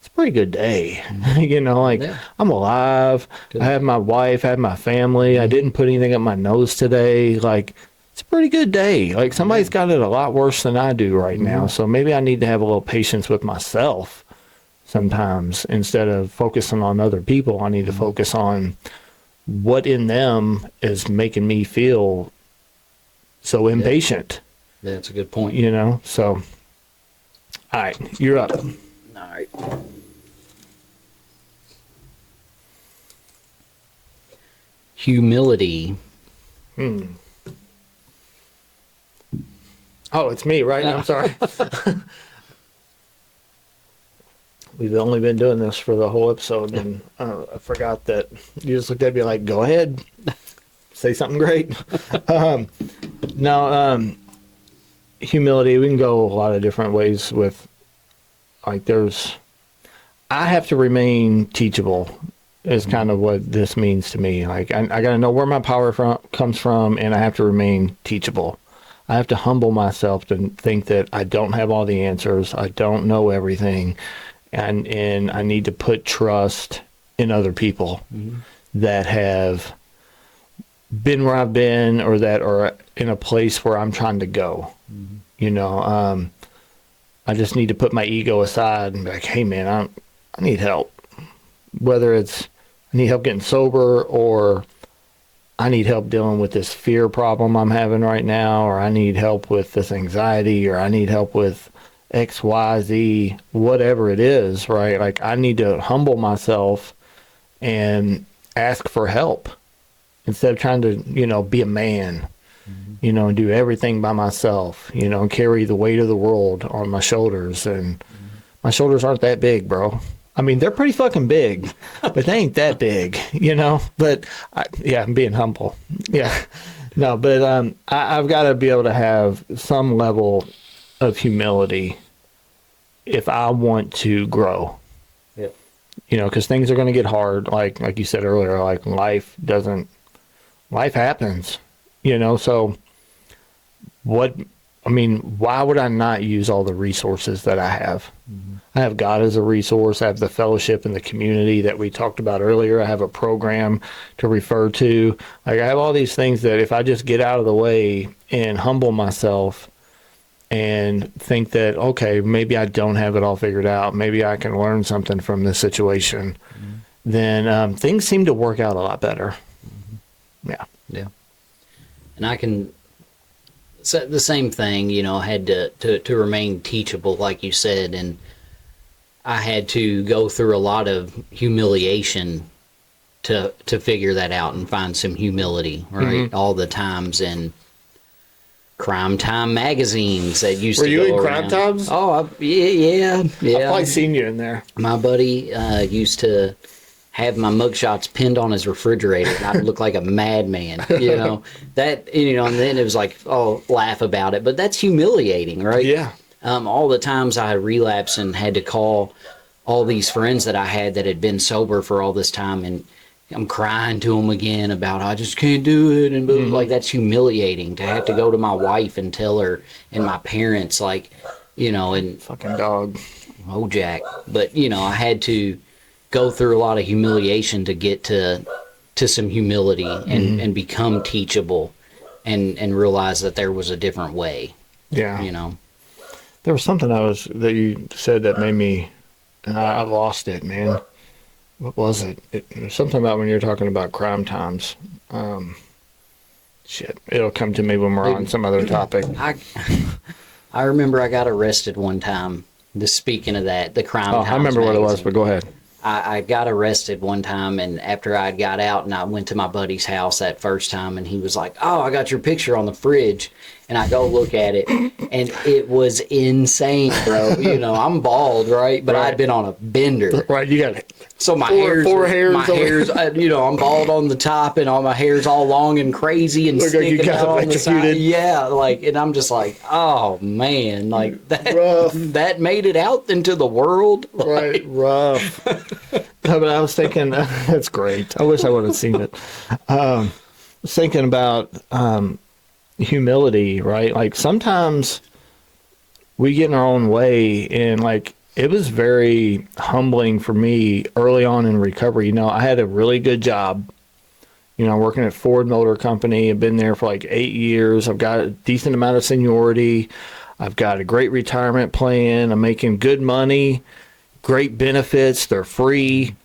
it's a pretty good day. You know, like I'm alive. Good. I have my wife, I have my family. I didn't put anything up my nose today. Like, it's a pretty good day. Like, somebody's got it a lot worse than I do right now. So maybe I need to have a little patience with myself sometimes. Instead of focusing on other people, I need to focus on what in them is making me feel so impatient. Yeah, that's a good point. You know, so, all right, you're up. All right. Humility. Oh, it's me, right? I'm sorry. We've only been doing this for the whole episode, and I forgot that you just looked at me like, go ahead, say something great. Humility, we can go a lot of different ways with, like, I have to remain teachable is kind of what this means to me. Like, I got to know where my power comes from, and I have to remain teachable. I have to humble myself to think that I don't have all the answers. I don't know everything. And I need to put trust in other people that have been where I've been or that are in a place where I'm trying to go. You know, I just need to put my ego aside and be like, hey, man, I need help. Whether it's I need help getting sober, or I need help dealing with this fear problem I'm having right now, or I need help with this anxiety, or I need help with X, Y, Z, whatever it is, right? Like, I need to humble myself and ask for help instead of trying to, you know, be a man, you know, and do everything by myself, you know, and carry the weight of the world on my shoulders and my shoulders aren't that big, bro. I mean, they're pretty fucking big, but they ain't that big, you know? But I'm being humble. Yeah. No, but I've got to be able to have some level of humility if I want to grow. Yep. You know, because things are going to get hard. Like you said earlier, like life happens, you know? So why would I not use all the resources that I have? Mm-hmm. I have God as a resource. I have the fellowship and the community that we talked about earlier. I have a program to refer to. Like, I have all these things that if I just get out of the way and humble myself and think that, okay, maybe I don't have it all figured out, maybe I can learn something from this situation, then things seem to work out a lot better. Mm-hmm. Yeah. Yeah. And I can... So the same thing, you know, I had to remain teachable, like you said, and I had to go through a lot of humiliation to figure that out and find some humility, right? Mm-hmm. All the times in Crime Time magazines that used to go around. Were you in Crime Times? Oh, yeah. I've probably seen you in there. My buddy used to have my mugshots pinned on his refrigerator, and I'd look like a madman, you know. And then it was like, oh, laugh about it, but that's humiliating, right? Yeah. All the times I relapsed and had to call all these friends that I had that had been sober for all this time, and I'm crying to them again about, I just can't do it, and like, that's humiliating to have to go to my wife and tell her, and my parents, like, you know, and fucking dog. Oh, Jack. But, you know, I had to go through a lot of humiliation to get to some humility and become teachable and realize that there was a different way. Yeah. You know, there was something that you said that made me, and I lost it, man. What was it? It was something about when you're talking about Crime Times. Shit, it'll come to me when we're on some other topic. I remember I got arrested one time. Just speaking of that, the Crime Times I remember magazine. what it was, but go ahead. I got arrested one time, and after I got out and I went to my buddy's house that first time, and he was like, oh, I got your picture on the fridge. And I go look at it, and it was insane, bro. You know, I'm bald, right? But I'd been on a bender. Right, you got it. So my four hairs, you know, I'm bald on the top, and all my hair's all long and crazy and sticking out on the side. Yeah, like, and I'm just like, oh man, like that made it out into the world. Right, rough. No, but I was thinking, that's great. I wish I would have seen it. I was thinking about humility, right? Like, sometimes we get in our own way, and like, it was very humbling for me early on in recovery. You know, I had a really good job, you know, working at Ford Motor Company. I've been there for like 8 years. I've got a decent amount of seniority. I've got a great retirement plan. I'm making good money, great benefits. They're free.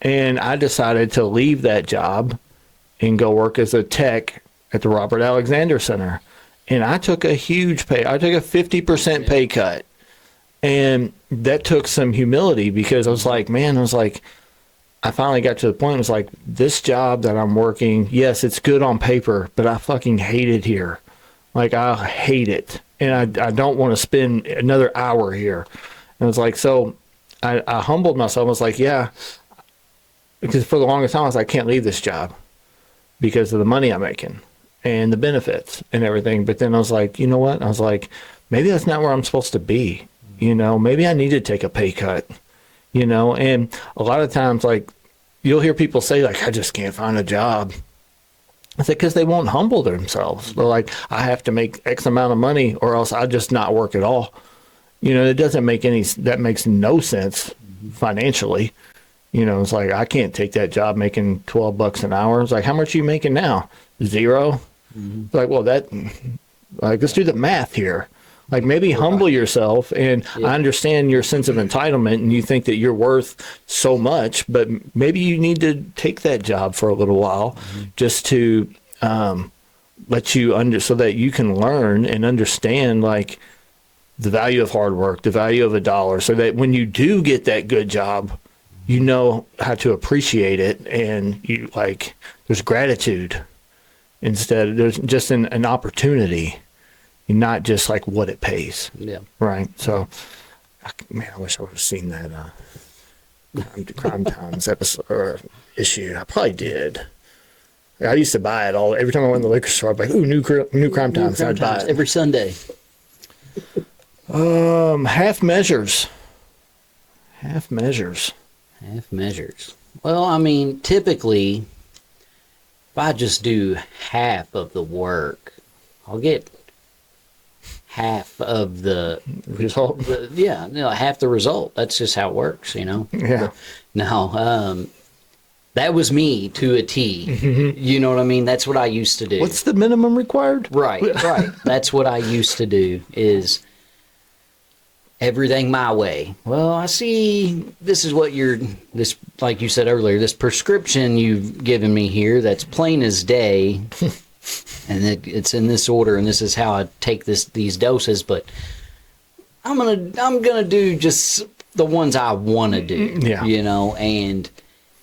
And I decided to leave that job and go work as a tech at the Robert Alexander Center. And I took a huge pay. I took a 50% pay cut. And that took some humility, because I was like, I finally got to the point, it was like, this job that I'm working, yes, it's good on paper, but I fucking hate it here. Like, I hate it. And I don't want to spend another hour here. And it's like, so I humbled myself. I was like, yeah, because for the longest time I was like, I can't leave this job because of the money I'm making and the benefits and everything. But then I was like, you know what? I was like, maybe that's not where I'm supposed to be. You know, maybe I need to take a pay cut, you know. And a lot of times, like, you'll hear people say, like, I just can't find a job. I said, because they won't humble themselves. They're like, I have to make X amount of money or else I'll just not work at all. You know, that makes no sense financially. You know, it's like, I can't take that job making $12 an hour. It's like, how much are you making now? 0. It's like, well, let's do the math here. Like, maybe humble yourself, and I understand your sense of entitlement, and you think that you're worth so much, but maybe you need to take that job for a little while just to let you so that you can learn and understand, like, the value of hard work, the value of $1, so that when you do get that good job, you know how to appreciate it, and you, like, there's gratitude instead. There's just an opportunity. Not just like what it pays. Yeah. Right. So Man, I wish I would have seen that Crime Times episode or issue. I probably did. I used to buy it all every time I went to the liquor store. I'd be like, "Ooh, new Crime Times!" I'd buy it every Sunday. Half measures. Half measures. Half measures. Well, I mean, typically, if I just do half of the work, I'll get half of the result. Half the result. That's just how it works, you know. Yeah. Now, that was me to a T. Mm-hmm. You know what I mean? That's what I used to do. What's the minimum required? Right. That's what I used to do is everything my way. Well, I see this is what this, like you said earlier, this prescription you've given me here that's plain as day, and it's in this order, and this is how I take these doses, but I'm gonna do just the ones I want to do. Yeah. You know, and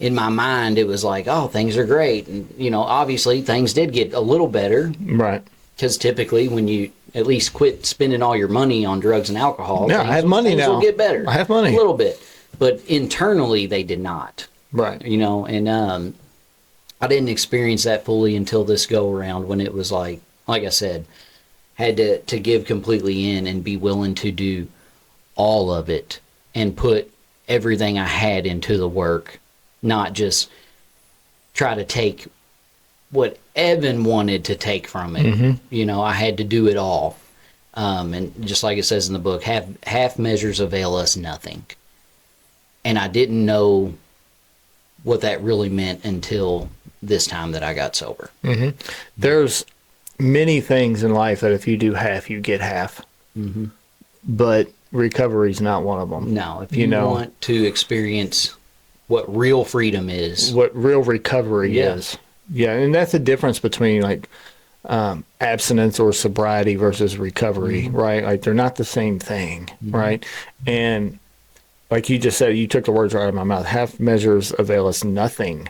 in my mind it was like, oh, things are great, and you know, obviously things did get a little better. Right. Because typically, when you at least quit spending all your money on drugs and alcohol, I have money things now. will get better. I have money. A little bit. But internally, they did not. Right. You know, and I didn't experience that fully until this go around when it was like I said, had to give completely in and be willing to do all of it and put everything I had into the work, not just try to take what Evan wanted to take from it. Mm-hmm. You know, I had to do it all. And just like it says in the book, half measures avail us nothing. And I didn't know what that really meant until this time that I got sober. Mm-hmm. There's many things in life that if you do half, you get half. Mm-hmm. But recovery is not one of them. No, if you want to experience what real freedom is, what real recovery is. Yeah, and that's the difference between like abstinence or sobriety versus recovery, right? Like they're not the same thing, right? And like you just said, you took the words right out of my mouth. Half measures avail us nothing.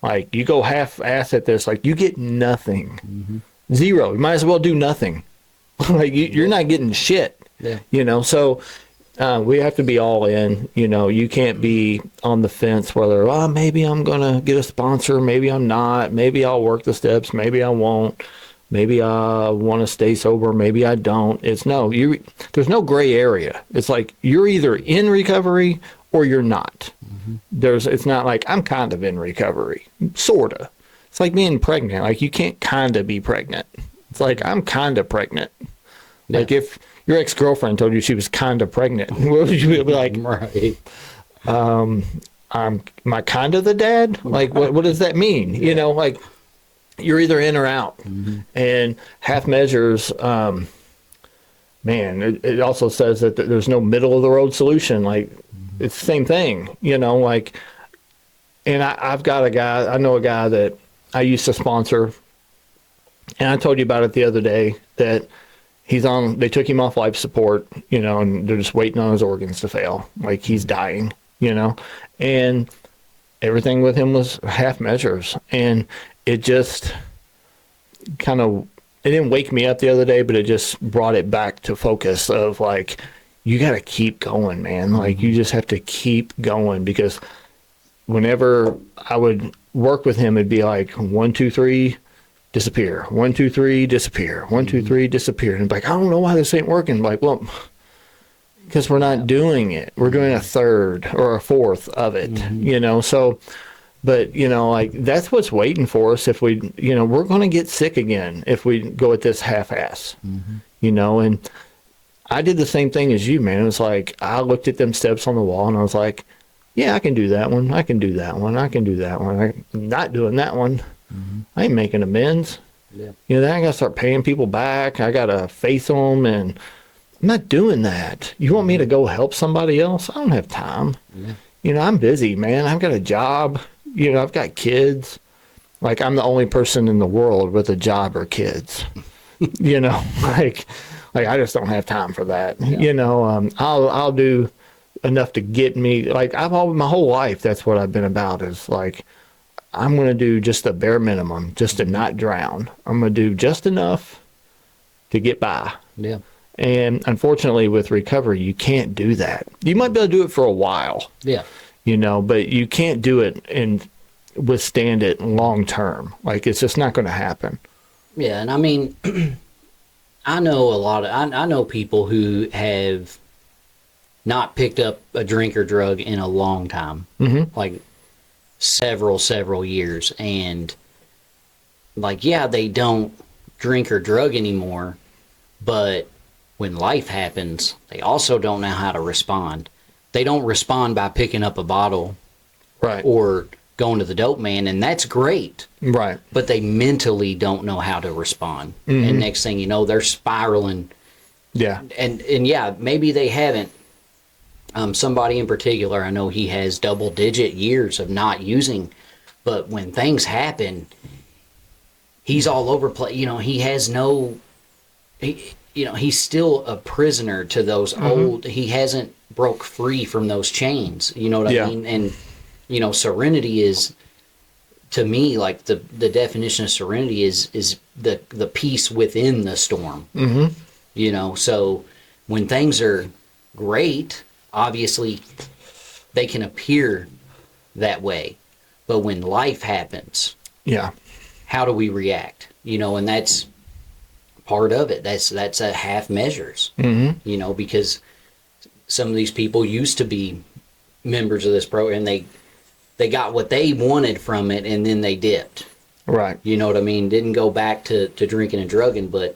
Like you go half-ass at this, like you get nothing, zero. You might as well do nothing. Like you're not getting shit, you know. So we have to be all in. You know, you can't be on the fence whether, oh, maybe I'm gonna get a sponsor, maybe I'm not, maybe I'll work the steps, maybe I won't, maybe I want to stay sober, maybe I don't. There's no gray area. It's like you're either in recovery or you're not. It's not like I'm kind of in recovery, sorta. It's like being pregnant. Like you can't kind of be pregnant. It's like I'm kind of pregnant. Like if your ex-girlfriend told you she was kind of pregnant, what would you be like? right? Am I kind of the dad? Like what does that mean? You know, like you're either in or out. And half measures, man, it also says that there's no middle of the road solution. Like it's the same thing, you know, like, and I've got I know a guy that I used to sponsor, and I told you about it the other day that they took him off life support, you know, and they're just waiting on his organs to fail. Like he's dying, you know, and everything with him was half measures. And it just it didn't wake me up the other day, but it just brought it back to focus of like, you got to keep going, man. Like you just have to keep going, because whenever I would work with him, it'd be like 1, 2, 3, disappear. 1, 2, 3, disappear. 1, 2, 3, disappear. And like, I don't know why this ain't working. Like, well, because we're not doing it. We're doing a third or a fourth of it, you know? So, but you know, like that's what's waiting for us if we, you know, we're going to get sick again if we go at this half-ass, you know? And I did the same thing as you, man. It was like, I looked at them steps on the wall and I was like, yeah, I can do that one. I can do that one. I can do that one. I'm not doing that one. I ain't making amends. You know, then I got to start paying people back. I got to face them, and I'm not doing that. You want me to go help somebody else? I don't have time. You know, I'm busy, man. I've got a job. You know, I've got kids. Like, I'm the only person in the world with a job or kids. You know, like I just don't have time for that. You know, I'll do enough to get me, like my whole life, that's what I've been about, is like, I'm going to do just the bare minimum just to not drown. I'm going to do just enough to get by. And unfortunately, with recovery, you can't do that. You might be able to do it for a while, Yeah. but you can't do it and withstand it long term. Like, it's just not going to happen. Yeah, and I mean, I know I know people who have not picked up a drink or drug in a long time, like several years, and like, yeah, they don't drink or drug anymore, but when life happens, they also don't know how to respond. They don't respond by picking up a bottle, Right. or going to the dope man, and that's great. Right. But they mentally don't know how to respond. And next thing you know, they're spiraling. Yeah. And yeah, maybe they haven't. Somebody in particular, I know he has double-digit years of not using, but when things happen, he's all over place. He has no. He's still a prisoner to those old. He hasn't broke free from those chains. You know what I mean? And serenity is, to me, like the definition of serenity is the peace within the storm. So when things are great, obviously they can appear that way, but when life happens, how do we react? And that's part of it. That's a half measures. Because some of these people used to be members of this program, they got what they wanted from it, and then they dipped. Right. You know what I mean? Didn't go back to drinking and drugging, but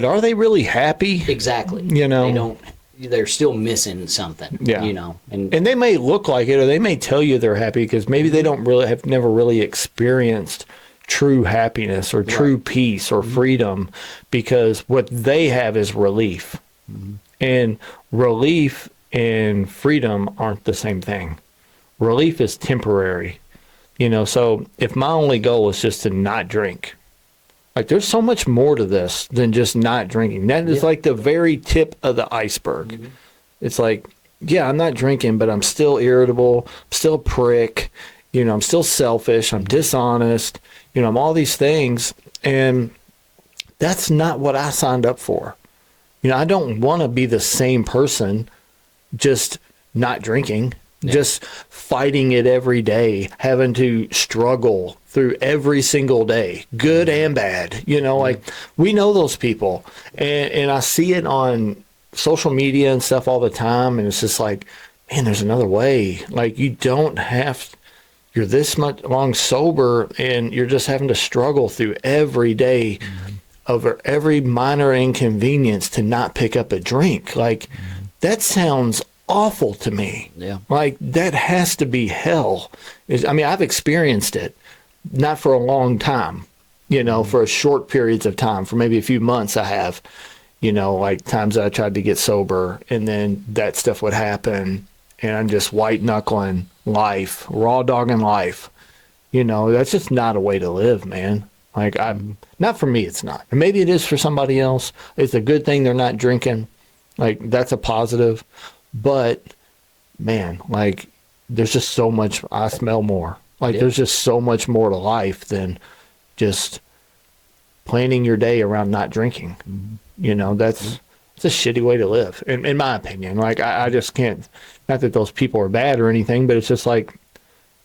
are they really happy? Exactly. They don't. They're still missing something. Yeah. And they may look like it, or they may tell you they're happy because maybe they don't really have never really experienced true happiness or true peace or freedom, because what they have is relief. And relief and freedom aren't the same thing. Relief is temporary, so if my only goal is just to not drink, like, there's so much more to this than just not drinking. That is like the very tip of the iceberg. It's like, yeah, I'm not drinking, but I'm still irritable, I'm still a prick, I'm still selfish, I'm dishonest, I'm all these things, and that's not what I signed up for. I don't want to be the same person just not drinking. Just fighting it every day, having to struggle through every single day, good and bad. Like, we know those people, and I see it on social media and stuff all the time, and it's just like, man, there's another way. Like, you don't have, you're this much long sober, and you're just having to struggle through every day over every minor inconvenience to not pick up a drink. Like, that sounds awful to me. Yeah. Like, that has to be hell. I've experienced it, not for a long time, for a short periods of time, for maybe a few months I have, like times I tried to get sober, and then that stuff would happen, and I'm just white knuckling life, raw dogging life. That's just not a way to live, man. Like, not for me, it's not. And maybe it is for somebody else. It's a good thing they're not drinking. Like, that's a positive. But, man, like, there's just so much. I smell more. Like, there's just so much more to life than just planning your day around not drinking. That's it's a shitty way to live, in my opinion. Like, I just can't. Not that those people are bad or anything, but it's just like,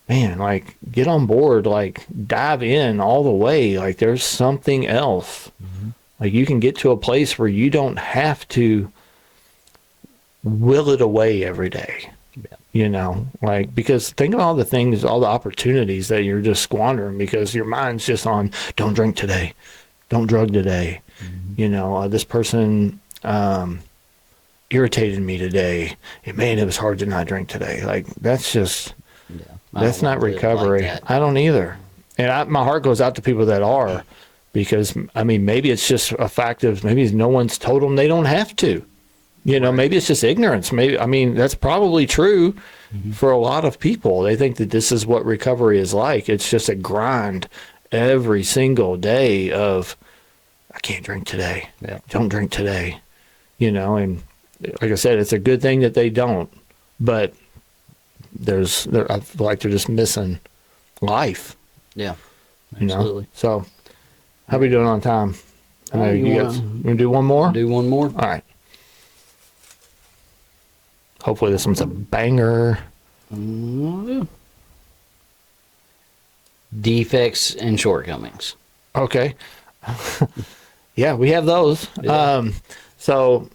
man, like, get on board. Like, dive in all the way. Like, there's something else. Like, you can get to a place where you don't have to will it away every day. Like, because think of all the things, all the opportunities that you're just squandering because your mind's just on, don't drink today, don't drug today. This person irritated me today. Man, it was hard to not drink today. Like, that's just, that's not recovery. Like, I don't either. And my heart goes out to people that are, because, maybe it's just a fact of, maybe no one's told them they don't have to. Maybe it's just ignorance. Maybe, that's probably true for a lot of people. They think that this is what recovery is like. It's just a grind every single day of, I can't drink today. Don't drink today. And like I said, it's a good thing that they don't. But I feel like they're just missing life. Yeah, absolutely. So, how are we doing on time? You want to do one more? Do one more. All right. Hopefully this one's a banger. Defects and shortcomings. Okay. Yeah, we have those. Yeah. So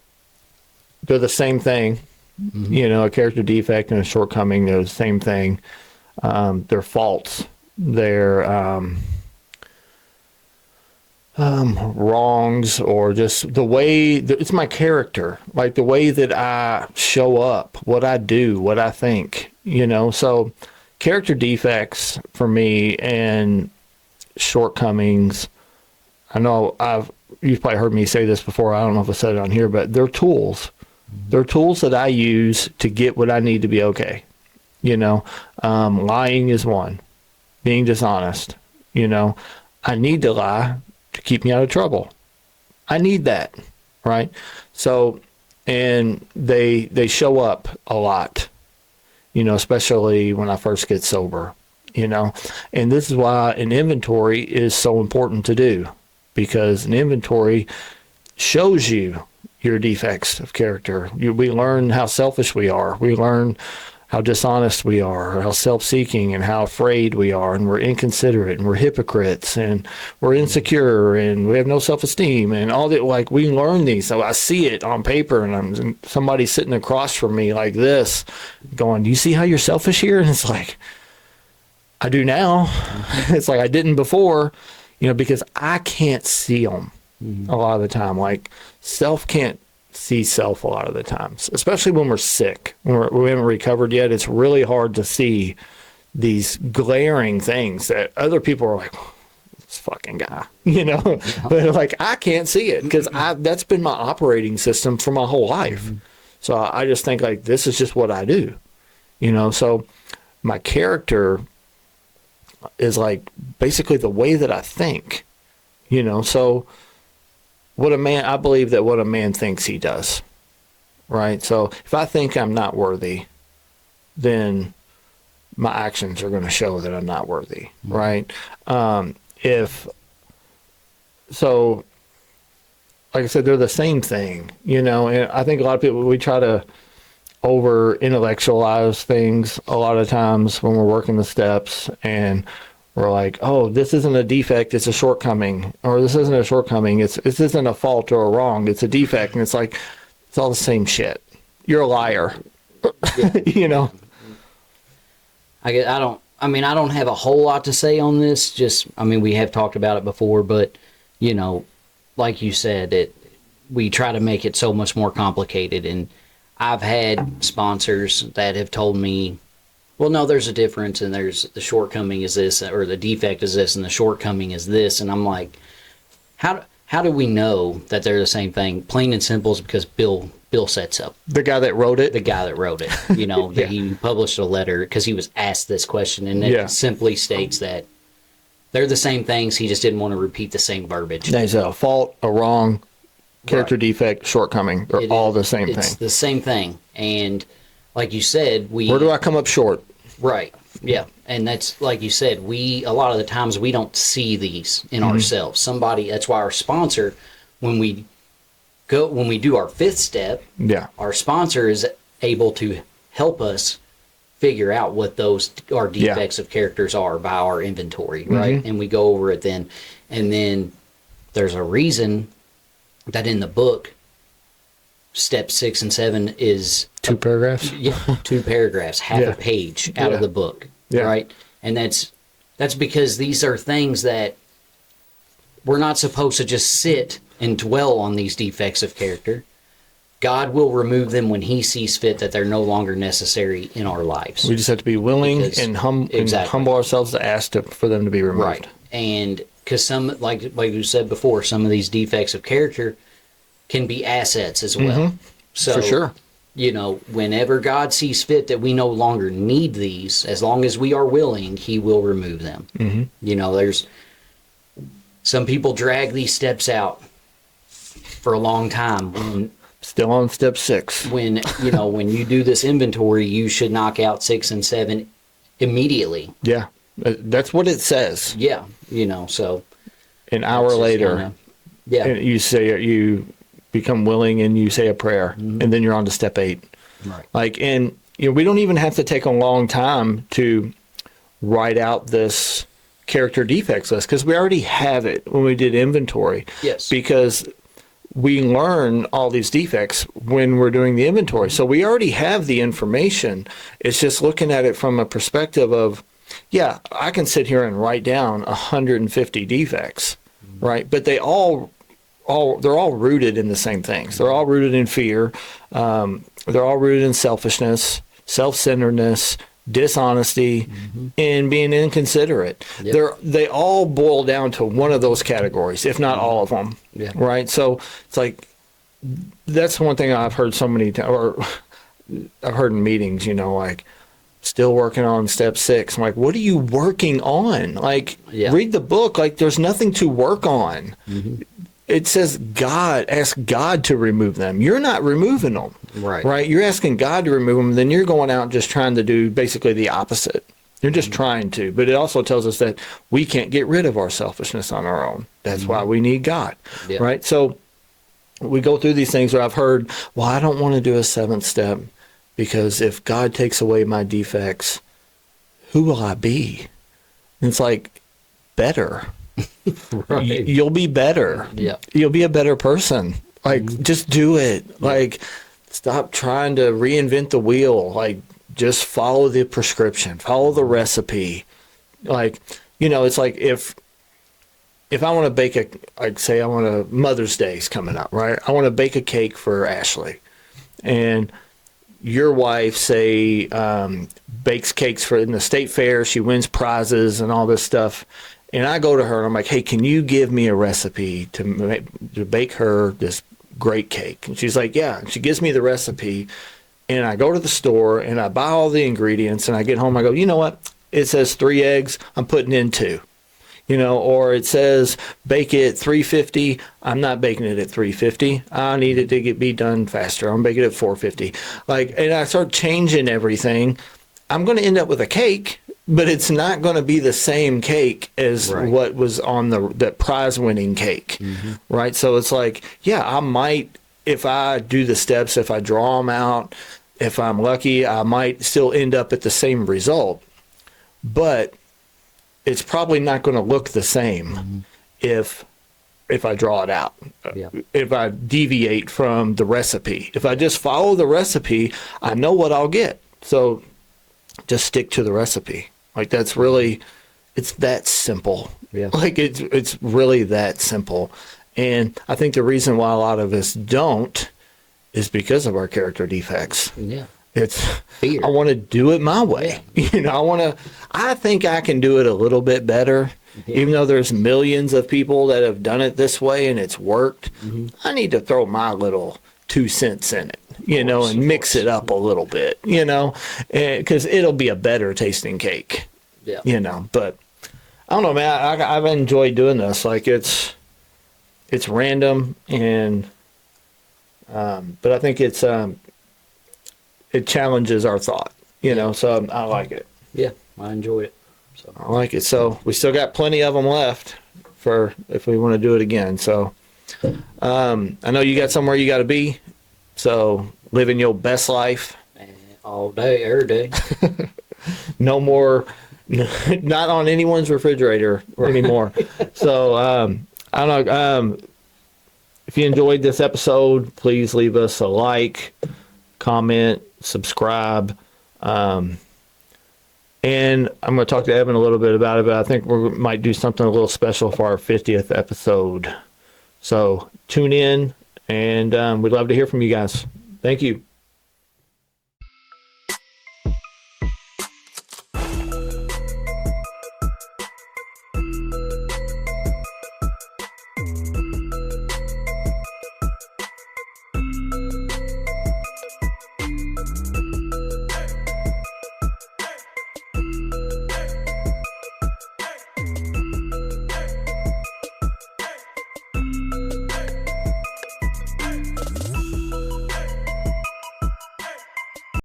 they're the same thing. You know, a character defect and a shortcoming, they're the same thing. They're faults. They're wrongs, or just the way it's my character, like the way that I show up, what I do, what I think, you know. So character defects for me and shortcomings, I know you've probably heard me say this before, I don't know if I said it on here, but they're tools. They're tools that I use to get what I need to be okay. You know, lying is one. Being dishonest, you know, I need to lie to keep me out of trouble. I need that, right? So, and they show up a lot, you know, especially when I first get sober, you know. And this is why an inventory is so important to do, because an inventory shows you your defects of character. We learn how selfish we are. We learn how dishonest we are, how self-seeking, and how afraid we are, and we're inconsiderate, and we're hypocrites, and we're insecure, and we have no self-esteem, and all that. Like, we learn these. So I see it on paper, and somebody's sitting across from me like this, going, "Do you see how you're selfish here?" And it's like, I do now. It's like I didn't before, you know, because I can't see them a lot of the time. Like, self can't see self a lot of the times, especially when we're sick, when we haven't recovered yet. It's really hard to see these glaring things that other people are like, this fucking guy, you know. Yeah. But like, I can't see it because that's been my operating system for my whole life. So I just think like, this is just what I do, you know. So my character is like basically the way that I think, you know. So I believe that what a man thinks he does, right? So if I think I'm not worthy, then my actions are going to show that I'm not worthy, right? Like I said, they're the same thing, you know. And I think a lot of people, we try to over intellectualize things a lot of times when we're working the steps, and we're like, oh, this isn't a defect, it's a shortcoming. Or this isn't a shortcoming, this isn't a fault or a wrong, it's a defect. And it's like, it's all the same shit. You're a liar. Yeah. You know? I don't have a whole lot to say on this. We have talked about it before, but, you know, like you said, we try to make it so much more complicated. And I've had sponsors that have told me, well, no, there's a difference, and there's the shortcoming is this, or the defect is this, and the shortcoming is this. And I'm like, how do we know that they're the same thing? Plain and simple is because Bill sets up. The guy that wrote it? The guy that wrote it. You know, yeah. He published a letter because he was asked this question, and it simply states that they're the same things. He just didn't want to repeat the same verbiage. There's a fault, a wrong, character defect, shortcoming. They're all the same thing. It's the same thing. And like you said, where do I come up short? Right. Yeah. And that's, like you said, a lot of the times we don't see these in ourselves. That's why our sponsor, when we do our fifth step, our sponsor is able to help us figure out what those our defects of characters are by our inventory, right? And we go over it then. And then there's a reason that in the book, step 6 and 7 is 2 paragraphs. Yeah, 2 paragraphs, half a page out of the book, right? And that's because these are things that we're not supposed to just sit and dwell on these defects of character. God will remove them when He sees fit that they're no longer necessary in our lives. We just have to be willing and humble ourselves to ask for them to be removed. Right, and because some, like you said before, some of these defects of character can be assets as well. So, for sure. You know, whenever God sees fit that we no longer need these, as long as we are willing, He will remove them. You know, there's some people drag these steps out for a long time. Still on step 6. When you do this inventory, you should knock out 6 and 7 immediately. Yeah, that's what it says. Yeah, you know, so an hour later, and you become willing and you say a prayer, and then you're on to step 8. Right. Like, and we don't even have to take a long time to write out this character defects list because we already have it when we did inventory. Yes. Because we learn all these defects when we're doing the inventory. So we already have the information. It's just looking at it from a perspective of, yeah, I can sit here and write down 150 defects, right? But they're all rooted in the same things. They're all rooted in fear. They're all rooted in selfishness, self-centeredness, dishonesty, and being inconsiderate. Yep. They all boil down to one of those categories, if not all of them. Yeah. Right. So it's like, that's one thing I've heard so many times, or I've heard in meetings, like, still working on step 6. I'm like, what are you working on? Like, read the book. Like, there's nothing to work on. It says ask God to remove them. You're not removing them. Right. You're asking God to remove them. Then you're going out just trying to do basically the opposite. You're just trying to. But it also tells us that we can't get rid of our selfishness on our own. That's why we need God. Yeah. Right. So we go through these things where I've heard, well, I don't want to do a 7th step because if God takes away my defects, who will I be? And it's like, better. Right. You'll be better. Yeah. You'll be a better person. Like, just do it. Yeah. Like, stop trying to reinvent the wheel. Like, just follow the prescription, follow the recipe. Like, it's like if I want to bake say I want to, Mother's Day's coming up, right? I want to bake a cake for Ashley. And your wife, say, bakes cakes in the state fair. She wins prizes and all this stuff. And I go to her and I'm like, hey, can you give me a recipe to bake her this great cake? And she's like, yeah. And she gives me the recipe. And I go to the store and I buy all the ingredients and I get home. I go, you know what? It says 3 eggs. I'm putting in 2. Or it says bake it 350. I'm not baking it at 350. I need it to be done faster. I'm baking it at 450. And I start changing everything. I'm going to end up with a cake, but it's not going to be the same cake as what was on that prize-winning cake, right? So it's like, yeah, I might, if I do the steps, if I draw them out, if I'm lucky, I might still end up at the same result. But it's probably not going to look the same if I draw it out, if I deviate from the recipe. If I just follow the recipe, I know what I'll get. So just stick to the recipe. Like, that's really, it's that simple. Yeah. Like, it's really that simple. And I think the reason why a lot of us don't is because of our character defects. Yeah. It's fear. I want to do it my way. Yeah. I think I can do it a little bit better. Yeah. Even though there's millions of people that have done it this way and it's worked, I need to throw my little 2 cents in it, and mix it up a little bit, because it'll be a better tasting cake, but I don't know, man, I've enjoyed doing this. Like, it's random and, but I think it challenges our thought, so I like it. Yeah, I enjoy it. So I like it. So we still got plenty of them left for if we want to do it again. So I know you got somewhere you got to be, so living your best life. All day, every day. No more, not on anyone's refrigerator anymore. So I don't know. If you enjoyed this episode, please leave us a like, comment, subscribe. And I'm going to talk to Evan a little bit about it, but I think we might do something a little special for our 50th episode. So tune in, and we'd love to hear from you guys. Thank you.